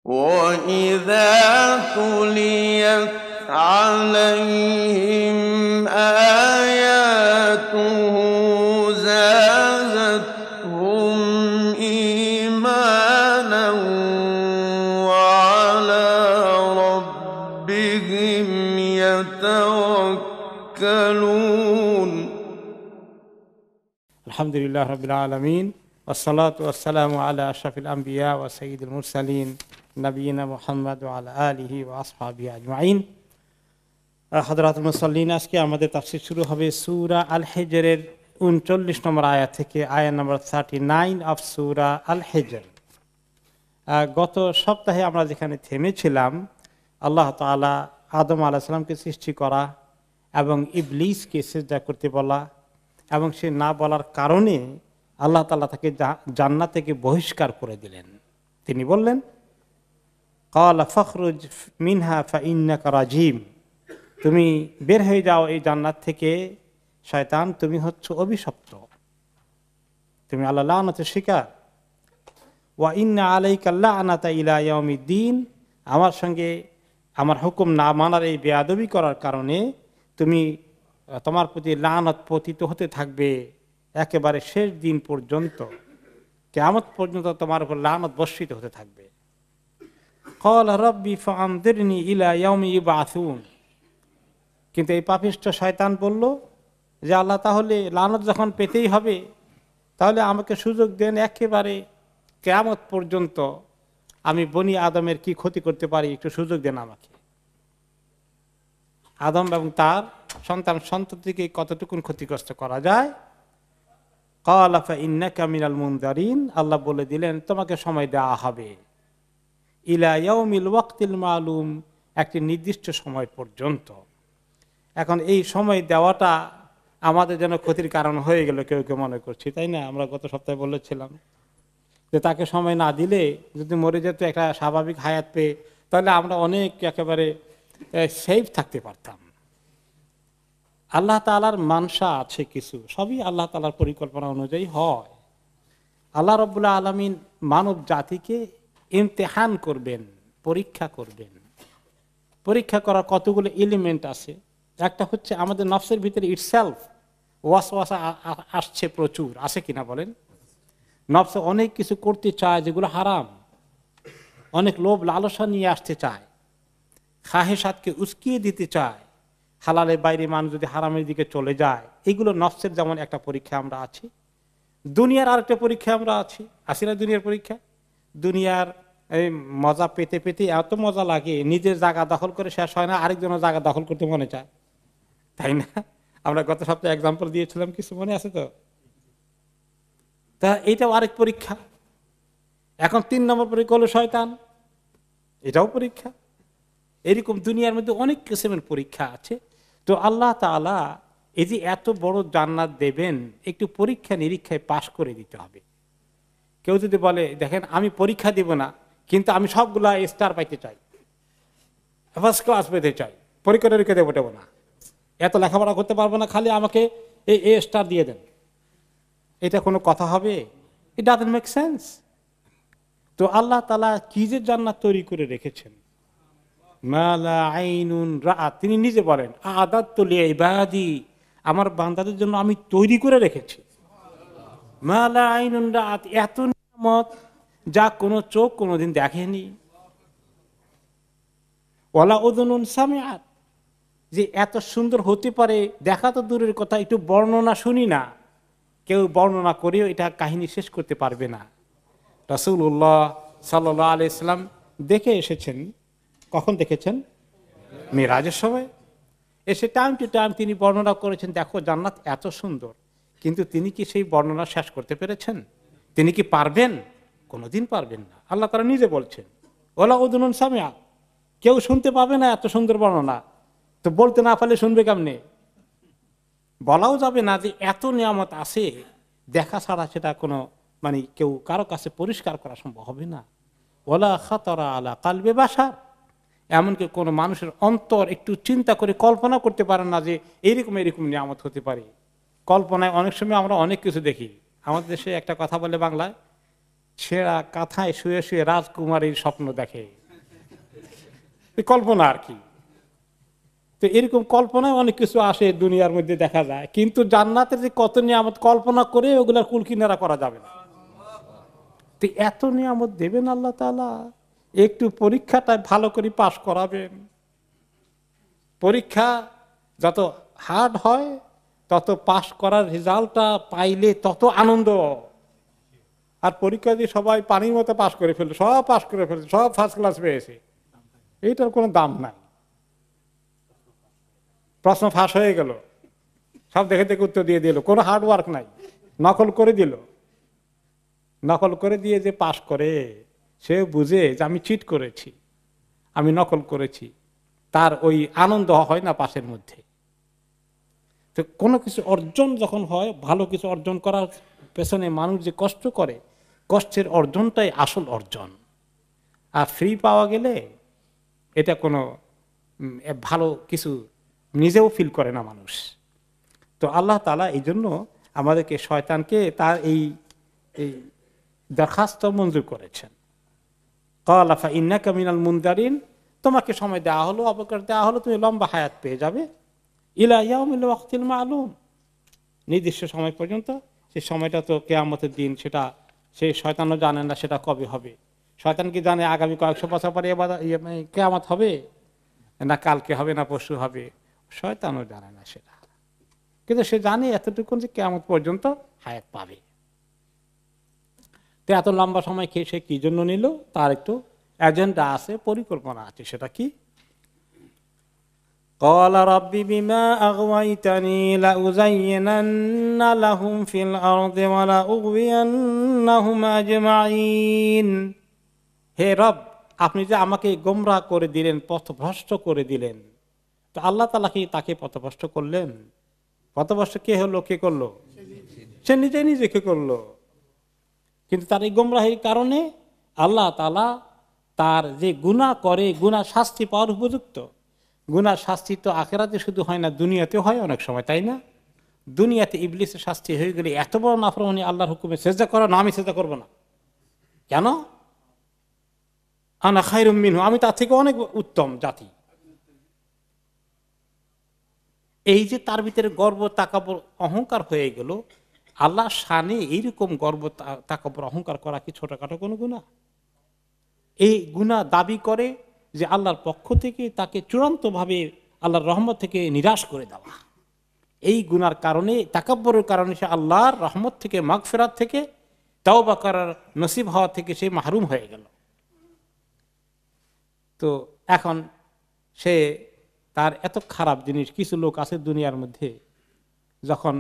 وَإِذَا تُلِيَتْ عَلَيْهِمْ آيَاتُهُ زَادَتْهُمْ إِيمَانًا وَعَلَىٰ رَبِّهِمْ يَتَوَكَّلُونَ আলহামদুলিল্লাহ রাব্বিল আলামিন ওয়াসসালাতু ওয়াসসালামু আলা আশরাফিল আমবিয়া ওয়া সাইয়্যিদিল মুরসালিন নবিয়িনা মুহাম্মদ ওয়া আলা আলিহি ওয়া আসহাবিহি আজমাইন। হযরতুল মুসাল্লিন, আজকে আমাদের তাফসীর শুরু হবে সূরা আল হিজরের 39 নম্বর আয়াত থেকে, আয়াত নম্বর 39 অফ সূরা আল হিজর। গত সপ্তাহে আমরা যেখানে থেমেছিলাম, আল্লাহ তাআলা আদম আলাইহিস সালামকে সৃষ্টি করা এবং ইবলিসকে সিজদা করতে বলা এবং সে না বলার কারণে আল্লাহ তাআলা তাকে জান্নাত থেকে বহিষ্কার করে দিলেন। তিনি বললেন, ক্বালা ফাখরুজ মিনহা ফাইন্নাকা রাজিম, তুমি বের হয়ে যাও এই জান্নাত থেকে, শয়তান তুমি হচ্ছ অভিশপ্ত, তুমি আল্লাহর লানতের শিকার। ওয়া ইন্না আলাইকা লা'নাতা ইলা ইয়াউমিদ্দিন, আমার সঙ্গে আমার হুকুম না মানার এই বেয়াদবি করার কারণে তোমার প্রতি লানত পতিত হতে থাকবে একেবারে শেষ দিন পর্যন্ত, কিয়ামত পর্যন্ত তোমার উপর লানত বর্ষিত হতে থাকবে। ক্বালা রাব্বি ফাআনযিরনি ইলা ইয়াউমি ইউবআসুন, কিন্তু এই পাপিষ্ঠ শয়তান বলল যে আল্লাহ, তাহলে লানত যখন পেতেই হবে তাহলে আমাকে সুযোগ দেন, একেবারে কিয়ামত পর্যন্ত আমি বনি আদমের কি ক্ষতি করতে পারি একটু সুযোগ দেন আমাকে। আদম এবং তার সন্তান সন্ততিকে কতটুকুন ক্ষতিগ্রস্ত করা যায়। ক্বালা ফাইন্নাকা মিনাল মুনযারিন, আল্লাহ বলে দিলেন তোমাকে সময় দেওয়া হবে, ইলা ইয়াউমিল ওয়াক্তিল মালুম, একটি নির্দিষ্ট সময় পর্যন্ত। এখন এই সময় দেওয়াটা আমাদের জন্য ক্ষতির কারণ হয়ে গেল কেউ কেউ মনে করছি, তাই না? আমরা গত সপ্তাহে বলেছিলাম যে তাকে সময় না দিলে যদি মরে যেত একটা স্বাভাবিক হায়াত পেয়ে, তাহলে আমরা অনেক একেবারে সেফ থাকতে পারতাম। আল্লাহ তাআলার মানসা আছে কিছু, সবই আল্লাহ তাআলার পরিকল্পনা অনুযায়ী হয়। আল্লাহ রাব্বুল আলামিন মানব জাতিকে ইমতিহান করবেন, পরীক্ষা করবেন। পরীক্ষা করার কতগুলো এলিমেন্ট আছে। একটা হচ্ছে আমাদের নফসের ভিতরে ইটসেলফ ওয়াসওয়াসা আসছে প্রচুর, আছে কিনা বলেন? নফস অনেক কিছু করতে চায় যেগুলো হারাম, অনেক লোভ লালসা নিয়ে আসতে চায়, খাহেসাতকে উস্কিয়ে দিতে চায়, হালালের বাইরে মানুষ যদি হারামের দিকে চলে যায়, এগুলো নফসের যেমন একটা পরীক্ষা আমরা আছি। দুনিয়ার আরেকটা পরীক্ষা আমরা আছি না? দুনিয়ার পরীক্ষা, দুনিয়ার এই মজা পেতে পেতে এত মজা লাগে, নিজের জায়গা দখল করে শেষ হয় না, আরেকজনের জায়গা দখল করতে মনে চায়, তাই না? আমরা গত সপ্তাহে এক্সাম্পল দিয়েছিলাম, কিছু মনে আছে তো? তা এইটাও আরেক পরীক্ষা। এখন 3 নম্বর পরীক্ষা হলো শয়তান, এটাও পরীক্ষা। এরকম দুনিয়ার মধ্যে অনেক কিসিমের পরীক্ষা আছে। তো আল্লাহ তাআলা এই যে এত বড় জান্নাত দেবেন, একটু পরীক্ষা নিরীক্ষায় পাশ করে দিতে হবে। কেউ যদি বলে দেখেন আমি পরীক্ষা দিব না, কিন্তু আমি সবগুলা স্টার পাইতে চাই, ফার্স্ট ক্লাস পেতে চাই, পরীক্ষা নিরীক্ষা দেবো না, এত লেখাপড়া করতে পারবো না, খালি আমাকে এই এ স্টার দিয়ে দেন, এটা কোনো কথা হবে? It doesn't make sense. তো আল্লাহ তাআলা কি যে জান্নাত তৈরি করে রেখেছেন, মালা আইনুন রাআত, তিনি নিজে বলেন আ'দাদতু লিইবাদি, আমার বান্দাদের জন্য আমি তৈরি করে রেখেছি। মালা আইনুন রাআত, এত নিয়ামত যা কোনো চোখ কোনোদিন দেখেনি। ওয়ালা উযুনুন সামিআত, যে এত সুন্দর হতে পারে দেখা তো দূরের কথা, একটু বর্ণনা শুনি না, কেউ বর্ণনা করেও এটা কাহিনী শেষ করতে পারবে না। রাসূলুল্লাহ সাল্লাল্লাহু আলাইহি সাল্লাম দেখে এসেছেন। কখন দেখেছেন? মিরাজের সময় এসে টাইম টু টাইম তিনি বর্ণনা করেছেন, দেখো জান্নাত এত সুন্দর, কিন্তু তিনি কি সেই বর্ণনা শেষ করতে পেরেছেন? তিনি কি পারবেন? কোনোদিন পারবেন না। আল্লাহ তাআলা নিজে বলছেন ওয়ালা উযুনুন সামিআ, কেউ শুনতে পাবে না এত সুন্দর বর্ণনা, তো বলতে না পারলে শুনবে কেমনে? বলাও যাবে না যে এত নিয়ামত আছে, দেখা ছাড়া সেটা কোনো মানে কেউ কারো কাছে পরিষ্কার করা সম্ভব হবে না। ওয়ালা খাতারা আলা কালবি বাশার, এমনকি কোনো মানুষের অন্তর একটু চিন্তা করে কল্পনা করতে পারে না যে এরকম নিয়ামত হতে পারে। কল্পনায় অনেক সময় আমরা অনেক কিছু দেখি। আমাদের দেশে একটা কথা বলে বাংলায়, ছেঁড়া কাঁথায় শুয়ে শুয়ে রাজকুমারীর স্বপ্ন দেখে, কল্পনা আর কি। তো এরকম কল্পনায় অনেক কিছু আসে দুনিয়ার মধ্যে দেখা যায়, কিন্তু জান্নাতের যে কত নিয়ামত কল্পনা করে ওগুলার কুল কিনারা করা যাবে না। তো এত নিয়ামত দেবেন আল্লাহ তাআলা, একটু পরীক্ষাটা ভালো করে পাশ করাবেন। পরীক্ষা যত হার্ড হয় তত পাশ করার রেজাল্টটা পাইলে তত আনন্দ। আর পরীক্ষা দিয়ে সবাই পানির মতো পাশ করে ফেললো, সব পাশ করে ফেলছে, সব ফার্স্ট ক্লাস পেয়েছে, এইটার কোনো দাম নাই। প্রশ্ন ফাঁস হয়ে গেল, সব দেখে দেখে উত্তর দিয়ে দিল, কোনো হার্ড ওয়ার্ক নাই, নকল করে দিল। নকল করে দিয়ে যে পাশ করে সে বুঝে যে আমি চিট করেছি, আমি নকল করেছি, তার ওই আনন্দ হয় না পাশের মধ্যে। তো কোনো কিছু অর্জন যখন হয়, ভালো কিছু অর্জন করার পেছনে মানুষ যে কষ্ট করে, কষ্টের অর্জনটাই আসল অর্জন। আর ফ্রি পাওয়া গেলে এটা কোনো ভালো কিছু নিজেও ফিল করে না মানুষ। তো আল্লাহ তাআলা এই জন্য আমাদেরকে শয়তানকে তার এই দরখাস্ত মঞ্জুর করেছেন। ক্বালা ফাইন্নাকা মিনাল মুনদারিন, তোমাকে সময় দেওয়া হলো, অবকাশ দেওয়া হলো, তুমি লম্বা হায়াত পেয়ে যাবে। ইলা ইয়াউমিল ওয়াক্তিল মালুম, নির্দিষ্ট সময় পর্যন্ত। সেই সময়টা তো কিয়ামতের দিন, সেটা সেই শয়তানও জানে না সেটা কবে হবে। শয়তান কি জানে আগামী কয়েকশো বছর পরে কিয়ামত হবে, না কালকে হবে, না পরশু হবে? শয়তানও জানে না সেটা, কিন্তু সে জানে এতটুকু যে কিয়ামত পর্যন্ত হায়াত পাবে। তো এত লম্বা সময় খেয়ে সে কি জন্য নিল, তার একটু এজেন্ডা আছে, পরিকল্পনা আছে। সেটা কি? ক্বালা রাব্বি বিমা আগওয়াইতানি লাউযায়্যিনান্না লাহুম ফিল আরদি ওয়া লাউগওয়িয়ান্নাহুম আজমাইন। হে রব, আপনি যে আমাকে গোমরাহ করে দিলেন, পথভ্রষ্ট করে দিলেন, তো আল্লাহ তাআলা কি তাকে পথভ্রষ্ট করলেন? পথভ্রষ্ট কে হলো, কে করলো? সে নিজেই নিজেকে করলো। কিন্তু তার এই গোমরাহির কারণে আল্লাহ তাআলা তার যে গুনাহ করে, গুনাহ শাস্তি পাওয়ার উপযুক্ত। গুনাহ শাস্তি তো আখিরাতে শুধু হয় না, দুনিয়াতেও হয় অনেক সময়, তাই না? দুনিয়াতে ইবলিসের শাস্তি হয়ে গেলে এত বড় নাফরমানি, আল্লাহর হুকুমে সেজদা করো না, আমি সেজদা করব না। কেন? আনা খায়রুম মিনহু, আমি তার থেকে অনেক উত্তম জাতি। এই যে তার ভিতরে গর্ব, তাকাব্বুর, অহংকার হয়ে গেল, আল্লাহ শানে এইরকম গর্ব, তাকাব্বুর, অহংকার করা কি ছোটখাটো কোনো গুনাহ? এই গুনাহ দাবি করে যে আল্লাহর পক্ষ থেকে তাকে চূড়ান্তভাবে আল্লাহর রহমত থেকে নিরাশ করে দেওয়া। এই গুনার কারণে, তাকাব্বুরের কারণে সে আল্লাহর রহমত থেকে, মাগফিরাত থেকে, তাওবা করার নসিব হওয়া থেকে সে মাহরুম হয়ে গেল। তো এখন সে তার এত খারাপ জিনিস, কিছু লোক আছে দুনিয়ার মধ্যে, যখন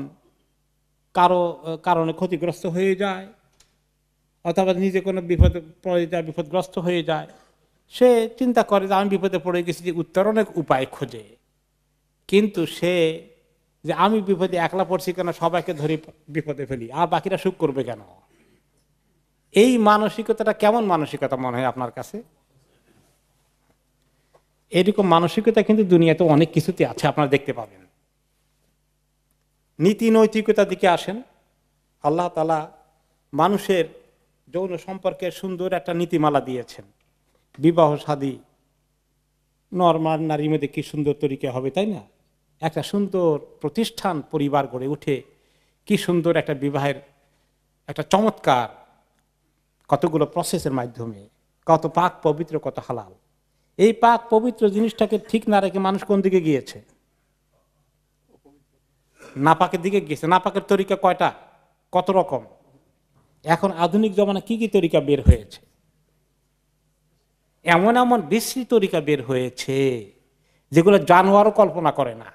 কারো কারণে ক্ষতিগ্রস্ত হয়ে যায় অথবা নিজে কোনো বিপদে পড়ে যায়, বিপদগ্রস্ত হয়ে যায়, সে চিন্তা করে যে আমি বিপদে পড়ে গেছি, যে উত্তরণের উপায় খোঁজে। কিন্তু সে যে আমি বিপদে একলা পড়ছি কেন, সবাইকে ধরে বিপদে ফেলি, আর বাকিরা সুখ করবে কেন? এই মানসিকতাটা কেমন মানসিকতা মনে হয় আপনার কাছে? এরকম মানসিকতা কিন্তু দুনিয়াতে অনেক কিছুতে আছে, আপনারা দেখতে পাবেন। নীতি নৈতিকতার দিকে আসেন, আল্লাহ তাআলা মানুষের যৌন সম্পর্কে সুন্দর একটা নীতিমালা দিয়েছেন। বিবাহ শাদী, নরমাল নারীর মধ্যে কি সুন্দর তরিকা হবে, তাই না? একটা সুন্দর প্রতিষ্ঠান, পরিবার গড়ে উঠে, কি সুন্দর একটা বিবাহের একটা চমৎকার, কতগুলো প্রসেসের মাধ্যমে, কত পাক পবিত্র, কত হালাল। এই পাক পবিত্র জিনিসটাকে ঠিক না রেখে মানুষ কোন দিকে গিয়েছে? নাপাকের দিকে গিয়েছে। নাপাকের তরিকা কয়টা, কত রকম। এখন আধুনিক জমানা কি কি তরিকা বের হয়েছে, এমন এমন বিশ্রী তরিকা বের হয়েছে যেগুলো জানোয়ারও কল্পনা করে না।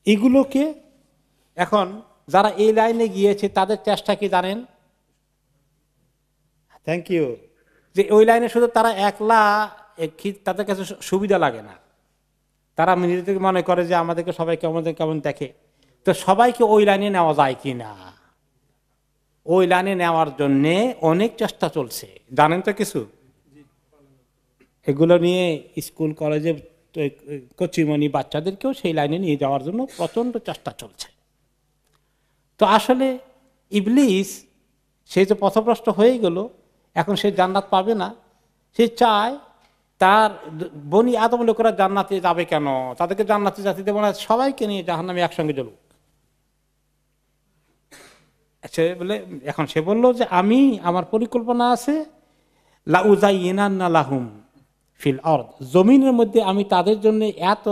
এগুলোকে এখন যারা এই লাইনে গিয়েছে তাদের চেষ্টা কি জানেন? Thank you. যে ওই লাইনে শুধু তারা একলা, তাদের কাছে সুবিধা লাগে না, তারা নিজেদের মনে করে যে আমাদেরকে সবাই কেমন কেমন দেখে, তো সবাইকে ওই লাইনে নেওয়া যায় কি না, ওই লাইনে নেওয়ার জন্য অনেক চেষ্টা চলছে, জানেন তো কিছু? এগুলো নিয়ে স্কুল কলেজে কচিমণি বাচ্চাদেরকেও সেই লাইনে নিয়ে যাওয়ার জন্য প্রচন্ড চেষ্টা চলছে। তো আসলে ইবলিস সে যে পথভ্রষ্ট হয়ে গেল, এখন সে জান্নাত পাবে না। সে চায় তার বনি আদম লোকেরা জান্নাতে যাবে কেন, তাদেরকে জান্নাতে যেতে দেবো না, সবাইকে নিয়ে জাহান্নামে একসঙ্গে জ্বলুক। সে বলে, এখন সে বললো যে আমি, আমার পরিকল্পনা আছে লাউযায়্যিনান্না লাহুম ফিল আরদ, জমিনের মধ্যে আমি তাদের জন্য এত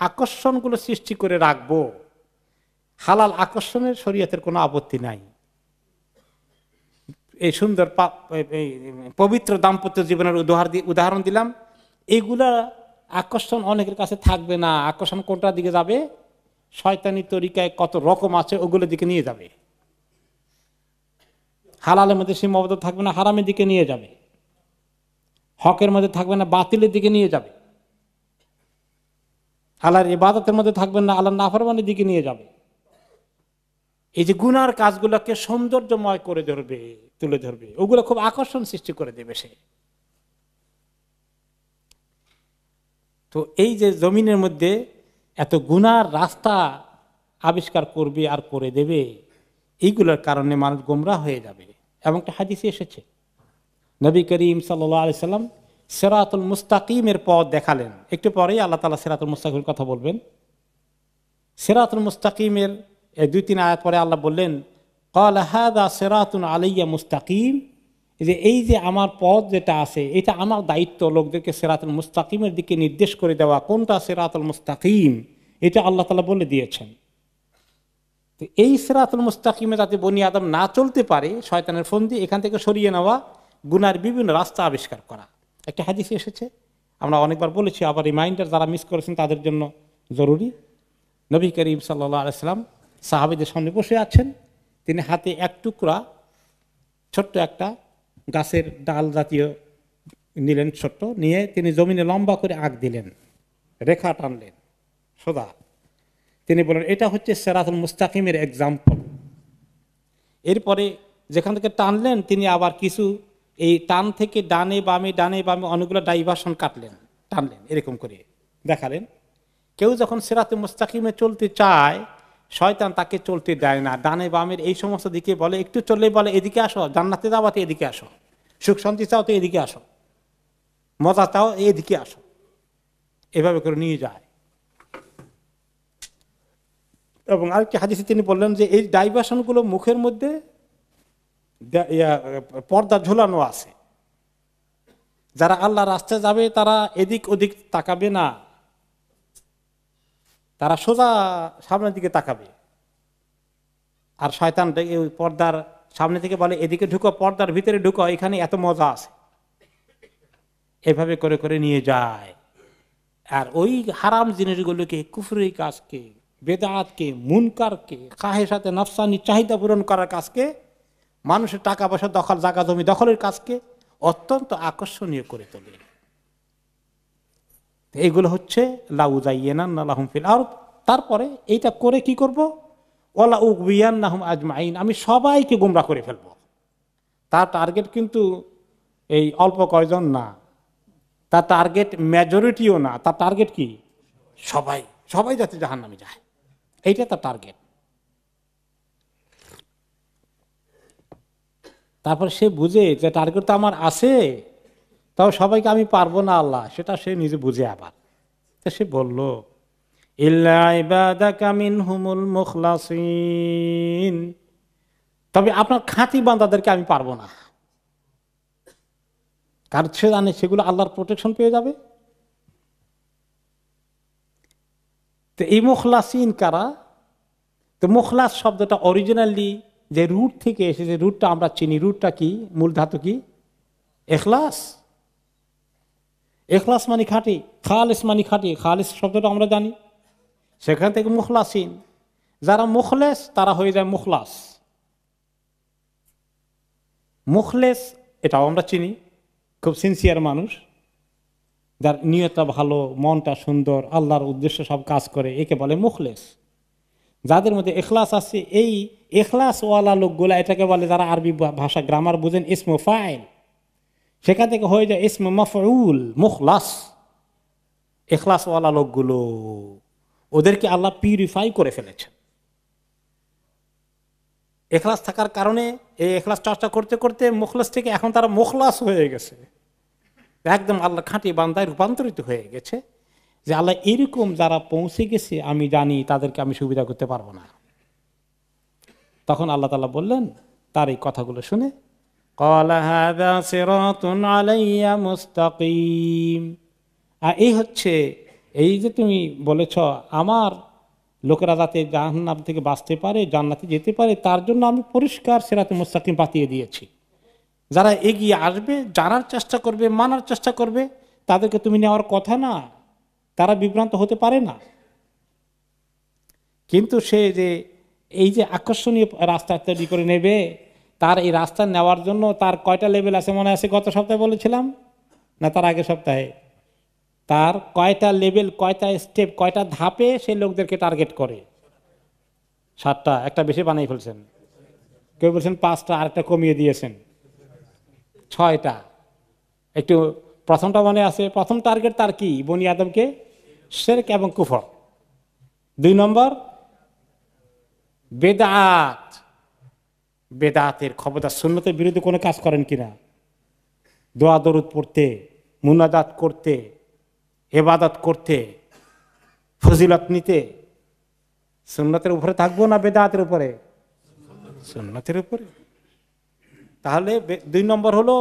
আকর্ষণগুলো সৃষ্টি করে রাখবো, হালাল আকর্ষণের শরীয়তের কোনো আপত্তি নাই। এই সুন্দর পবিত্র দাম্পত্য জীবনের উদাহরণ দিলাম। এইগুলা আকর্ষণ অনেকের কাছে থাকবে না। আকর্ষণ কোনটার দিকে যাবে? শয়তানি তরিকায় কত রকম আছে ওগুলোর দিকে নিয়ে যাবে। হালালের মধ্যে সীমাবদ্ধ থাকবে না, হারামের দিকে নিয়ে যাবে। হকের মধ্যে থাকবে না, বাতিলের দিকে নিয়ে যাবে। আল্লাহর ইবাদতের মধ্যে থাকবেন না, আল্লাহর নাফরমানির দিকে নিয়ে যাবে। এই যে গুনার কাজগুলোকে সৌন্দর্যময় করে ধরবে, তুলে ধরবে, ওগুলো খুব আকর্ষণ সৃষ্টি করে দেবে সে। তো এই যে জমিনের মধ্যে এত গুনার রাস্তা আবিষ্কার করবে আর করে দেবে, এইগুলোর কারণে মানুষ গোমরাহ হয়ে যাবে। এবং একটা হাদিসে এসেছে, নবী করিম সাল্লাল্লাহু আলাইহি সাল্লাম সিরাতুল মুস্তাকিমের পথ দেখালেন। একটু পরেই আল্লাহ তাআলা সিরাতুল মুস্তাকিমের কথা বলবেন। সিরাতুল মুস্তাকিমের 2-3 আয়াত পরে আল্লাহ বললেন, ক্বালা হাযা সিরাতুন আলাইয়া মুস্তাকিম, যে এই যে আমার পথ যেটা আছে, এটা আমার দায়িত্ব লোকদেরকে সিরাতুল মুস্তাকিমের দিকে নির্দেশ করে দেওয়া। কোনটা সিরাতুল মুস্তাকিম, এটা আল্লাহ তাআলা বলে দিয়েছেন। তো এই সিরাতুল মুস্তাকিমে যাতে বনি আদম না চলতে পারে, শয়তানের ফন্দি এখান থেকে সরিয়ে নেওয়া, গুনার বিভিন্ন রাস্তা আবিষ্কার করা। একটা হাদিসে এসেছে, আমরা অনেকবার বলেছি, আবার রিমাইন্ডার যারা মিস করেছেন তাদের জন্য জরুরি। নবী করিম সাল্লাল্লাহু আলাইহি সাল্লাম সাহাবীদের সামনে বসে আছেন, তিনি হাতে এক টুকরা ছোট্ট একটা গাছের ডাল জাতীয় নিলেন, ছোট্ট নিয়ে তিনি জমিনে লম্বা করে আঁক দিলেন, রেখা টানলেন সোজা। তিনি বলেন এটা হচ্ছে সিরাতুল মুস্তাকিমের এক্সাম্পল। এরপরে যেখান থেকে টানলেন তিনি আবার কিছু এই টান থেকে ডানে বামে অনেকগুলো ডাইভার্সন কাটলেন, টানলেন, এরকম করে দেখালেন। কেউ যখন সিরাতুল মুস্তাকিমে চলতে চায়, শয়তান তাকে চলতে দেয় না। ডানে বামের এই সমস্ত দিকে বলে, একটু চললে বলে এদিকে আসো, জান্নাতে যাওয়া তো এদিকে আসো, সুখ শান্তি চাও তো এদিকে আসো, মজা চাও এদিকে আসো, এভাবে করে নিয়ে যায়। এবং আরেকটি হাদিসে তিনি বললেন যে এই ডাইভার্সনগুলো মুখের মধ্যে পর্দা ঝোলানো আছে। যারা আল্লাহ রাস্তায় যাবে তারা এদিক ওদিক তাকাবে না, তারা সোজা সামনের দিকে তাকাবে। আর শয়তান ওই পর্দার সামনে থেকে বলে এদিকে ঢুকো, পর্দার ভিতরে ঢুকো, এখানে এত মজা আছে, এভাবে করে করে নিয়ে যায়। আর ওই হারাম জিনিসগুলোকে, কুফরি কাজকে, বেদাতকে, মুনকারকে, খাহেসাতে নফসানি চাহিদা পূরণ করার কাজকে, মানুষের টাকা পয়সা দখল, জায়গা জমি দখলের কাজকে অত্যন্ত আকর্ষণীয় করে তোলে। এইগুলো হচ্ছে লাউযায়্যিনান্না লাহুম ফিল আরদ। তারপরে এইটা করে কি করব? ওয়ালা উগবিয়ান্নাহুম আজমাইন, আমি সবাইকে গোমরাহ করে ফেলব। তার টার্গেট কিন্তু এই অল্প কয়জন না, তার টার্গেট মেজরিটিও না, তার টার্গেট কি? সবাই, সবাই যাতে জাহান্নামে যায়, এইটা তার টার্গেট। তারপর সে বুঝে যে টার্গেট তো আমার আছে, তাও সবাইকে আমি পারবো না আল্লাহ, সেটা সে নিজে বুঝে। আবার তো সে বলল ইল্লা ইবাদাকা মিনহুমুল মুখলাসিন, তবে আপনার খাঁটি বান্দাদেরকে আমি পারবো না। কারণ সে জানে সেগুলো আল্লাহর প্রোটেকশন পেয়ে যাবে। তো এই মুখলাসিন কারা? তো মুখলাস শব্দটা অরিজিনালি যে রুট থেকে এসেছে, রুটটা আমরা চিনি। রুটটা কি? মূল ধাতু কি? ইখলাস। ইখলাস মানে খাঁটি, খালিস মানে খাঁটি, খালিস শব্দটা আমরা জানি, সেখান থেকে মুখলাসিন। যারা মুখলেস তারা হয়ে যায় মুখলাস। মুখলেস এটাও আমরা চিনি, খুব সিনসিয়ার মানুষ, যার নিয়তটা ভালো, মনটা সুন্দর, আল্লাহর উদ্দেশ্যে সব কাজ করে, একে বলে মুখলেস। যাদের মধ্যে ইখলাস আছে, এই ইখলাসওয়ালা লোকগুলা এটাকে বলে, যারা আরবি ভাষা গ্রামার বুঝেন, ইসমু ফাইল, সেখান থেকে হয়ে যায় ইসমু মাফউল, মুখলাস। ইখলাসওয়ালা লোকগুলো, ওদেরকে আল্লাহ পিউরিফাই করে ফেলেছেন। এখলাস থাকার কারণে এই এখলাস চর্চা করতে করতে মুখলাস থেকে এখন তারা মুখলাস হয়ে গেছে, একদম আল্লাহ খাঁটি বান্দায় রূপান্তরিত হয়ে গেছে। যে আল্লাহ এরকম যারা পৌঁছে গেছে আমি জানি তাদেরকে আমি সুবিধা করতে পারবো না। তখন আল্লাহ তাআলা বললেন তার এই কথাগুলো শুনে, ক্বালা হাযা সিরাতুন আলাইয়া মুস্তাকিম, আর এই হচ্ছে এই যে তুমি বলেছ আমার লোকেরা যাতে জাহান্নাম থেকে বাঁচতে পারে জান্নাতে যেতে পারে তার জন্য আমি পরিষ্কার সিরাতুল মুস্তাকিম পাঠিয়ে দিয়েছি। যারা এগিয়ে আসবে, জানার চেষ্টা করবে, মানার চেষ্টা করবে, তাদেরকে তুমি নেওয়ার কথা না, তারা বিভ্রান্ত হতে পারে না। কিন্তু সে যে এই যে আকর্ষণীয় রাস্তা তৈরি করে নেবে, তার এই রাস্তা নেওয়ার জন্য তার কয়টা লেভেল আছে মনে আছে? গত সপ্তাহে বলেছিলাম না তার আগের সপ্তাহে? তার কয়টা লেভেল, কয়টা স্টেপ, কয়টা ধাপে সে লোকদেরকে টার্গেট করে? 7টা, একটা বেশি বানিয়ে ফেলছেন। কেউ বলছেন 5টা, আরেকটা কমিয়ে দিয়েছেন, 6টা। একটু প্রথমটা মনে আছে? প্রথম টার্গেট তার কি? বনি আদমকে শিরক এবং কুফর। 2 নম্বর বেদাত, বেদাতের খবরদার, সুন্নতের বিরুদ্ধে কোনো কাজ করেন কিনা, দোয়া দরুদ পড়তে, মুনাজাত করতে, ইবাদত করতে, ফজিলত নিতে, সুন্নতের উপরে থাকবো না বেদাতের উপরে? সুন্নতের উপরে। তাহলে 2 নম্বর হলো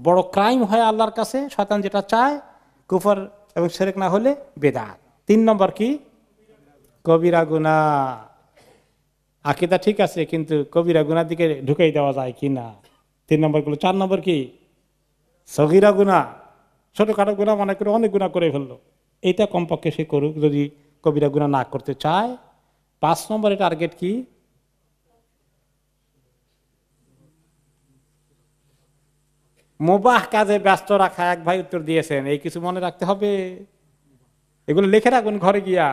বড় ক্রাইম হয় আল্লাহর কাছে, শয়তান যেটা চায়, কুফর এবং শিরক না হলে বেদাত। 3 নম্বর কি? কবিরা গুনাহ। আকীদা ঠিক আছে কিন্তু কবিরা গুনার দিকে ঢুকাই দেওয়া যায় কি না, 3 নম্বর গুলো। 4 নম্বর কি? সগীরা গুনাহ, ছোটখাটো গুনাহ মনে করে অনেক গুনাহ করে ফেললো, এইটা কমপক্ষে সে করুক যদি কবিরা গুনাহ না করতে চায়। 5 নম্বরের টার্গেট কি? মুবাহ কাজে ব্যস্ত রাখা। এক ভাই উত্তর দিয়েছেন, এই কিছু মনে রাখতে হবে, এগুলো লিখে রাখবেন ঘরে গিয়া।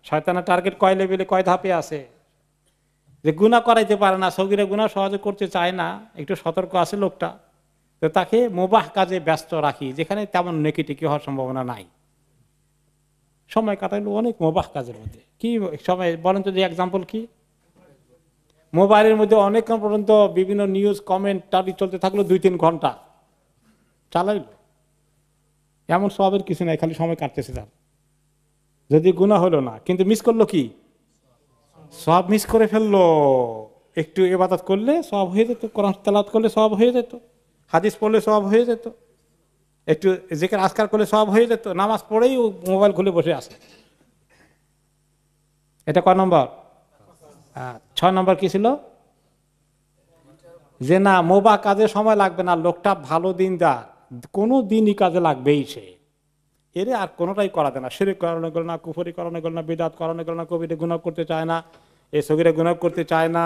শয়তানের টার্গেট কয় লেভেলে, কয় ধাপে আছে। যে গুনাহ করাইতে পারে না, সগীরা গুনাহ সহজে করতে চায় না, একটু সতর্ক আছে লোকটা, তো তাকে মুবাহ কাজে ব্যস্ত রাখি, যেখানে তেমন নেকি টেকি হওয়ার সম্ভাবনা নাই। সময় কাটাইলো অনেক মুবাহ কাজের মধ্যে। কি সময় বলেন তো, যে এক্সাম্পল কি? মোবাইলের মধ্যে অনেকক্ষণ পর্যন্ত বিভিন্ন নিউজ কমেন্ট টাবি চলতে থাকলো, 2-3 ঘন্টা চালাইল, এমন সবের কিছু নাই, খালি সময় কাটতেছে তার। যদি গুনাহ হলো না, কিন্তু মিস করলো কি? সব মিস করে ফেললো। একটু ইবাদত করলে সব হয়ে যেত, কোরআন তেলাওয়াত করলে সব হয়ে যেত, হাদিস পড়লে সব হয়ে যেত, একটু জিকির আজকার করলে সব হয়ে যেত, নামাজ পড়েই মোবাইল খুলে বসে আছে। এটা কয় নম্বর? 6 নম্বর কি ছিল? যে না, মুবাহ কাজে সময় লাগবে না, লোকটা ভালো দিনদার, কোনো দিনই কাজে লাগবেই সে, এরে আর কোনোটাই করা যায় না। শিরক করানো গেল না, কুফরি করানো গেল না, বিদআত করানো গেল না, কবিরা গুনাহ করতে চায় না, এই সগীরা গুনাহ করতে চায় না,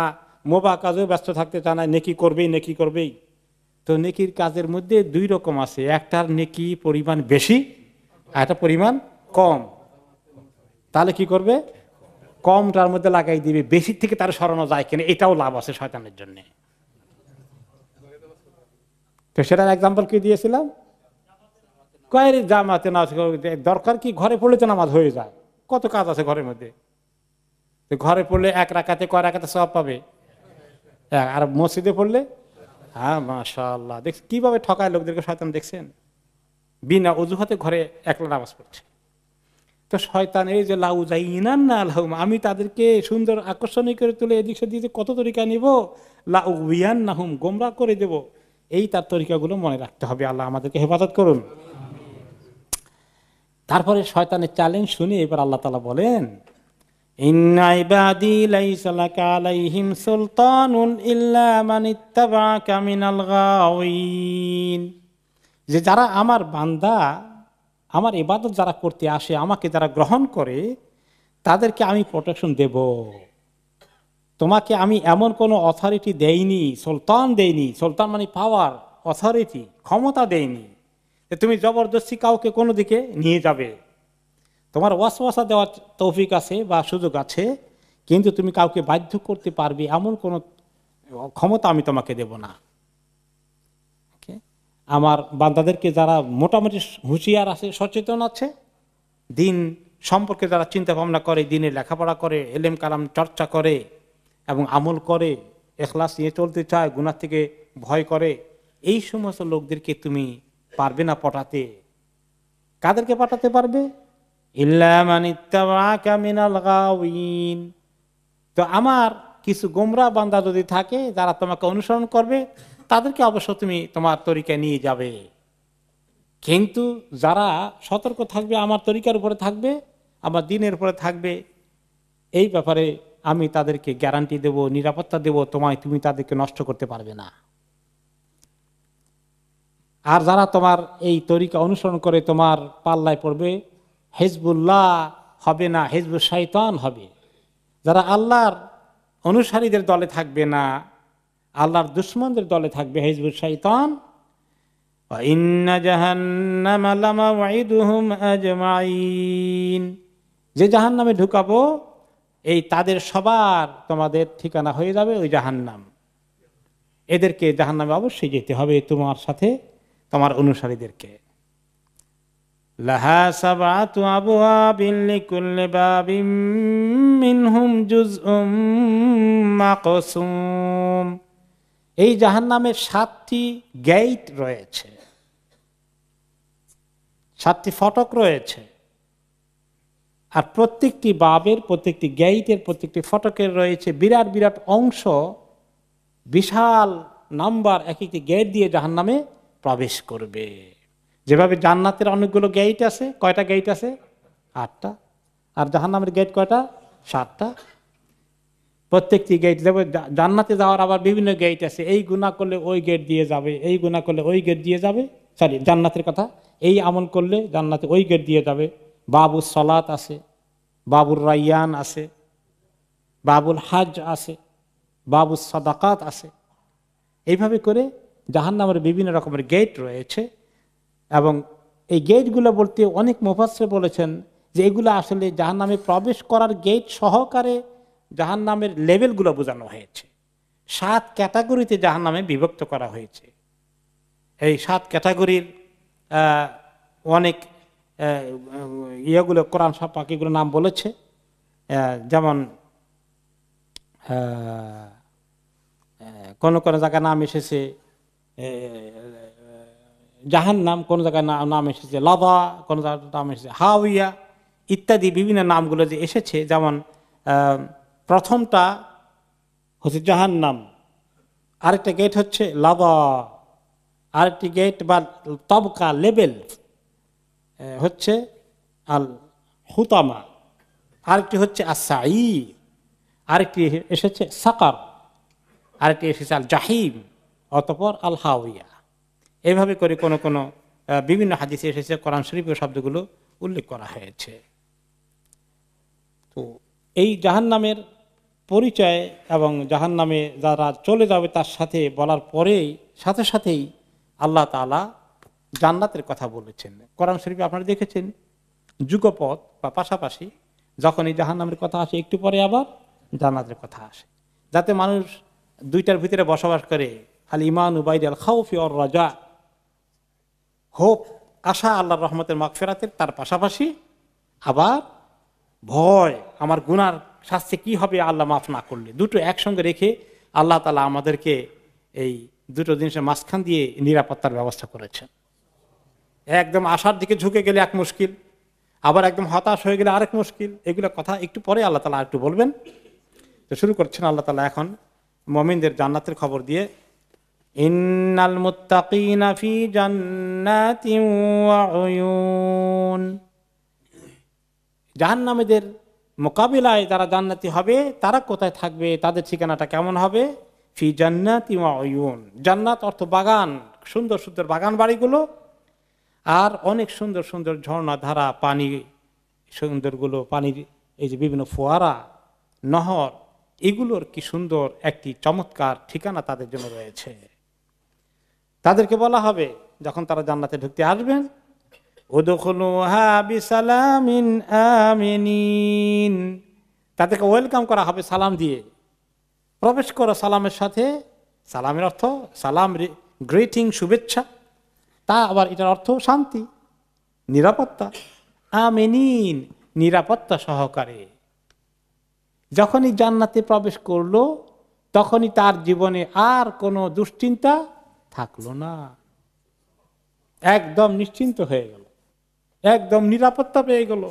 মুবাহ কাজেও ব্যস্ত থাকতে চায় না, নেকি করবেই, নেকি করবেই। তো নেকির কাজের মধ্যে 2 রকম আছে, একটার নেকি পরিমাণ বেশি আর একটা পরিমাণ কম। তাহলে কি করবে? কমটার মধ্যে লাগাই দিবে, বেশি থেকে তার সরানো যায় কিনা এটাও লাভ আছে শয়তানের জন্য। তো সেটার এক্সাম্পল কি দিয়েছিলাম? কয়ের জামাতে নামাজ দরকার কি? ঘরে পড়লে তো নামাজ হয়ে যায়, কত কাজ আছে ঘরের মধ্যে। ঘরে পড়লে 1 রাকাতে কয় রাকাতে সওয়াব পাবে? আর মসজিদে পড়লে? হ্যাঁ মাশাআল্লাহ। দেখ কিভাবে ঠকায় লোকদেরকে শয়তান, দেখছেন? বিনা অজুহাতে ঘরে একলা নামাজ পড়ছে। তো শয়তান এই যে লাউজাইনান না লাহুম, আমি তাদেরকে সুন্দর আকর্ষণীয় করে তুলে এদিক সেদিক কত তরিকা নিব, লাউয়ান্নাহুম, গোমরাহ করে দেব, এই তার তরিকাগুলো মনে রাখতে হবে। আল্লাহ আমাদেরকে হেফাজত করুন। তারপরে শয়তানের চ্যালেঞ্জ শুনে এবার আল্লাহ তাআলা বলেন, ইন্না ইবাদি লাইসা লাকা আলাইহিম সুলতানুন ইল্লা মান ইত্তাবা'আকা মিনাল গাওয়িন, যে যারা আমার বান্দা, আমার ইবাদত যারা করতে আসে, আমাকে যারা গ্রহণ করে, তাদেরকে আমি প্রোটেকশন দেব। তোমাকে আমি এমন কোনো অথরিটি দেইনি, সুলতান দেইনি, সুলতান মানে পাওয়ার, অথরিটি, ক্ষমতা দেইনি যে তুমি জবরদস্তি কাউকে কোনো দিকে নিয়ে যাবে। তোমার ওয়াসওয়াসা দেওয়ার তৌফিক আছে বা সুযোগ আছে, কিন্তু তুমি কাউকে বাধ্য করতে পারবে এমন কোনো ক্ষমতা আমি তোমাকে দেব না। আমার বান্দাদেরকে যারা মোটামুটি হুঁশিয়ার আছে, সচেতন আছে, দিন সম্পর্কে যারা চিন্তা ভাবনা করে, দিনে লেখাপড়া করে, এলেম কালাম চর্চা করে এবং আমল করে, ইখলাস নিয়ে চলতে চায়, গুনাহ থেকে ভয় করে, এই সমস্ত লোকদেরকে তুমি পারবে না পটাতে। কাদেরকে পাঠাতে পারবে? ইল্লা মান ইত্তাবাআকা মিনাল গাওয়িন। তো আমার কিছু গোমরা বান্দা যদি থাকে যারা তোমাকে অনুসরণ করবে, তাদেরকে অবশ্য তুমি তোমার তরিকায় নিয়ে যাবে। কিন্তু যারা সতর্ক থাকবে, আমার তরিকার উপরে থাকবে, আমার দ্বীনের উপরে থাকবে, এই ব্যাপারে আমি তাদেরকে গ্যারান্টি দেব, নিরাপত্তা দেব, তুমি তাদেরকে নষ্ট করতে পারবে না। আর যারা তোমার এই তরিকা অনুসরণ করে তোমার পাল্লায় পড়বে, হিজবুল্লাহ হবে না, হিজবুল শয়তান হবে। যারা আল্লাহর অনুসারীদের দলে থাকবে না, আল্লাহর দুশমনদের দলে থাকবে, হিজবুল শয়তান। ইন্না জাহান্নামা লামাওঈদুহুম আজমাইন, যে জাহান্নামে ঢুকাবো এই তাদের সবার তোমাদের ঠিকানা হয়ে যাবে ওই জাহান্নাম। এদেরকে জাহান্নামে অবশ্যই যেতে হবে, তোমার সাথে তোমার অনুসারীদেরকে। লাহা সাবআতু আবওয়াবিন লিকুল্লি বাবিম মিনহুম জুজউম মাকসুম। এই জাহান্নামের 7টি গেট রয়েছে, 7টি ফটক রয়েছে। আর প্রত্যেকটি বাবের, প্রত্যেকটি গেইটের, প্রত্যেকটি ফটকের রয়েছে বিরাট বিরাট অংশ, বিশাল নাম্বার, এক একটি গেট দিয়ে জাহান্নামে প্রবেশ করবে। যেভাবে জান্নাতের অনেকগুলো গেট আছে, কয়টা গেট আছে? 8টা। আর জাহান্নামের গেট কয়টা? 7টা। প্রত্যেকটি গেট যাবে। জান্নাতে যাওয়ার আবার বিভিন্ন গেট আছে, এই গুনাহ করলে ওই গেট দিয়ে যাবে, এই গুনাহ করলে ওই গেট দিয়ে যাবে। সরি, জান্নাতের কথা, এই আমল করলে জান্নাতে ওই গেট দিয়ে যাবে। বাবুল সালাত আছে, বাবুল রাইয়ান আছে, বাবুল হাজ আছে, বাবুল সাদাকাত আছে। এইভাবে করে জাহান্নামের বিভিন্ন রকমের গেট রয়েছে। এবং এই গেটগুলো বলতে অনেক মুফাসসির বলেছেন যে এগুলো আসলে জাহান্নামে প্রবেশ করার গেট সহকারে জাহান্নামের লেভেলগুলো বোঝানো হয়েছে। 7 ক্যাটাগরিতে জাহান্নামে বিভক্ত করা হয়েছে। এই 7 ক্যাটাগরির অনেক ইয়েগুলো কোরআন পাক এগুলো নাম বলেছে। যেমন কোন কোন জায়গায় নাম এসেছে জাহান্নাম, কোন জায়গায় নাম এসেছে লাভা, কোন জায়গায় নাম এসেছে হাওয়া ইত্যাদি বিভিন্ন নামগুলো যে এসেছে। যেমন প্রথমটা হচ্ছে জাহান্নাম, আরেকটা গেট হচ্ছে লাভা, আরেকটি গেট বা তবকা লেভেল হচ্ছে আল হুতামা, আরেকটি হচ্ছে আসাঈর, আরেকটি এসেছে সাকার, আরেকটি এসেছে আল জাহিম, অতঃপর আল হাওয়া। এইভাবে করে কোনো কোনো বিভিন্ন হাদিসে এসেছে, কোরআন শরীফের শব্দগুলো উল্লেখ করা হয়েছে। তো এই জাহান্নামের পরিচয় এবং জাহান্নামে যারা চলে যাবে তার সাথে বলার পরেই সাথে সাথেই আল্লাহ তাআলা জান্নাতের কথা বলেছেন। কোরআন শরীফে আপনারা দেখেছেন যুগপৎ বা পাশাপাশি যখন এই জাহান্নামের কথা আসে একটু পরে আবার জান্নাতের কথা আসে, যাতে মানুষ দুইটার ভিতরে বসবাস করে। আল ঈমান বাইনাল খাউফি ওয়ার রাজা, হোপ আশা আল্লাহর রহমতের মাগফিরাতের, তার পাশাপাশি আবার ভয় আমার গুনার শাস্তি কি হবে আল্লাহ মাফ না করলে। দুটো একসঙ্গে রেখে আল্লাহ তাআলা আমাদেরকে এই দুটো জিনিসের মাঝখান দিয়ে নিরাপত্তার ব্যবস্থা করেছেন। একদম আশার দিকে ঝুঁকে গেলে এক মুশকিল, আবার একদম হতাশ হয়ে গেলে আরেক মুশকিল। এগুলো কথা একটু পরে আল্লাহ তাআলা একটু বলবেন। তো শুরু করছেন আল্লাহ তাআলা এখন মুমিনদের জান্নাতের খবর দিয়ে। ইন্নাল মুত্তাকিনা ফি জান্নাতিন ওয়া উয়ুন, জাহান্নামীদের মোকাবিলায় যারা জান্নাতি হবে তারা কোথায় থাকবে, তাদের ঠিকানাটা কেমন হবে? ফি জান্নাতিন ওয়া উয়ুন, জান্নাত অর্থ বাগান, সুন্দর সুন্দর বাগান বাড়িগুলো, আর অনেক সুন্দর সুন্দর ঝর্ণা ধারা, পানি সুন্দরগুলো, পানির এই যে বিভিন্ন ফোয়ারা, নহর, এগুলোর কি সুন্দর একটি চমৎকার ঠিকানা তাদের জন্য রয়েছে। তাদেরকে বলা হবে যখন তারা জান্নাতে ঢুকতে আসবেন, উদখুলুহা বিসালামিন আমিনিন, তাদেরকে ওয়েলকাম করা হবে সালাম দিয়ে, প্রবেশ করো সালামের সাথে। সালামের অর্থ সালাম, গ্রিটিং, শুভেচ্ছা, তা আবার এটার অর্থ শান্তি, নিরাপত্তা। আমিনিন, নিরাপত্তা সহকারে। যখনই জান্নাতে প্রবেশ করলো তখনই তার জীবনে আর কোনো দুশ্চিন্তা থাকলো না, একদম নিশ্চিন্ত হয়ে গেল, একদম নিরাপত্তা পেয়ে গেল।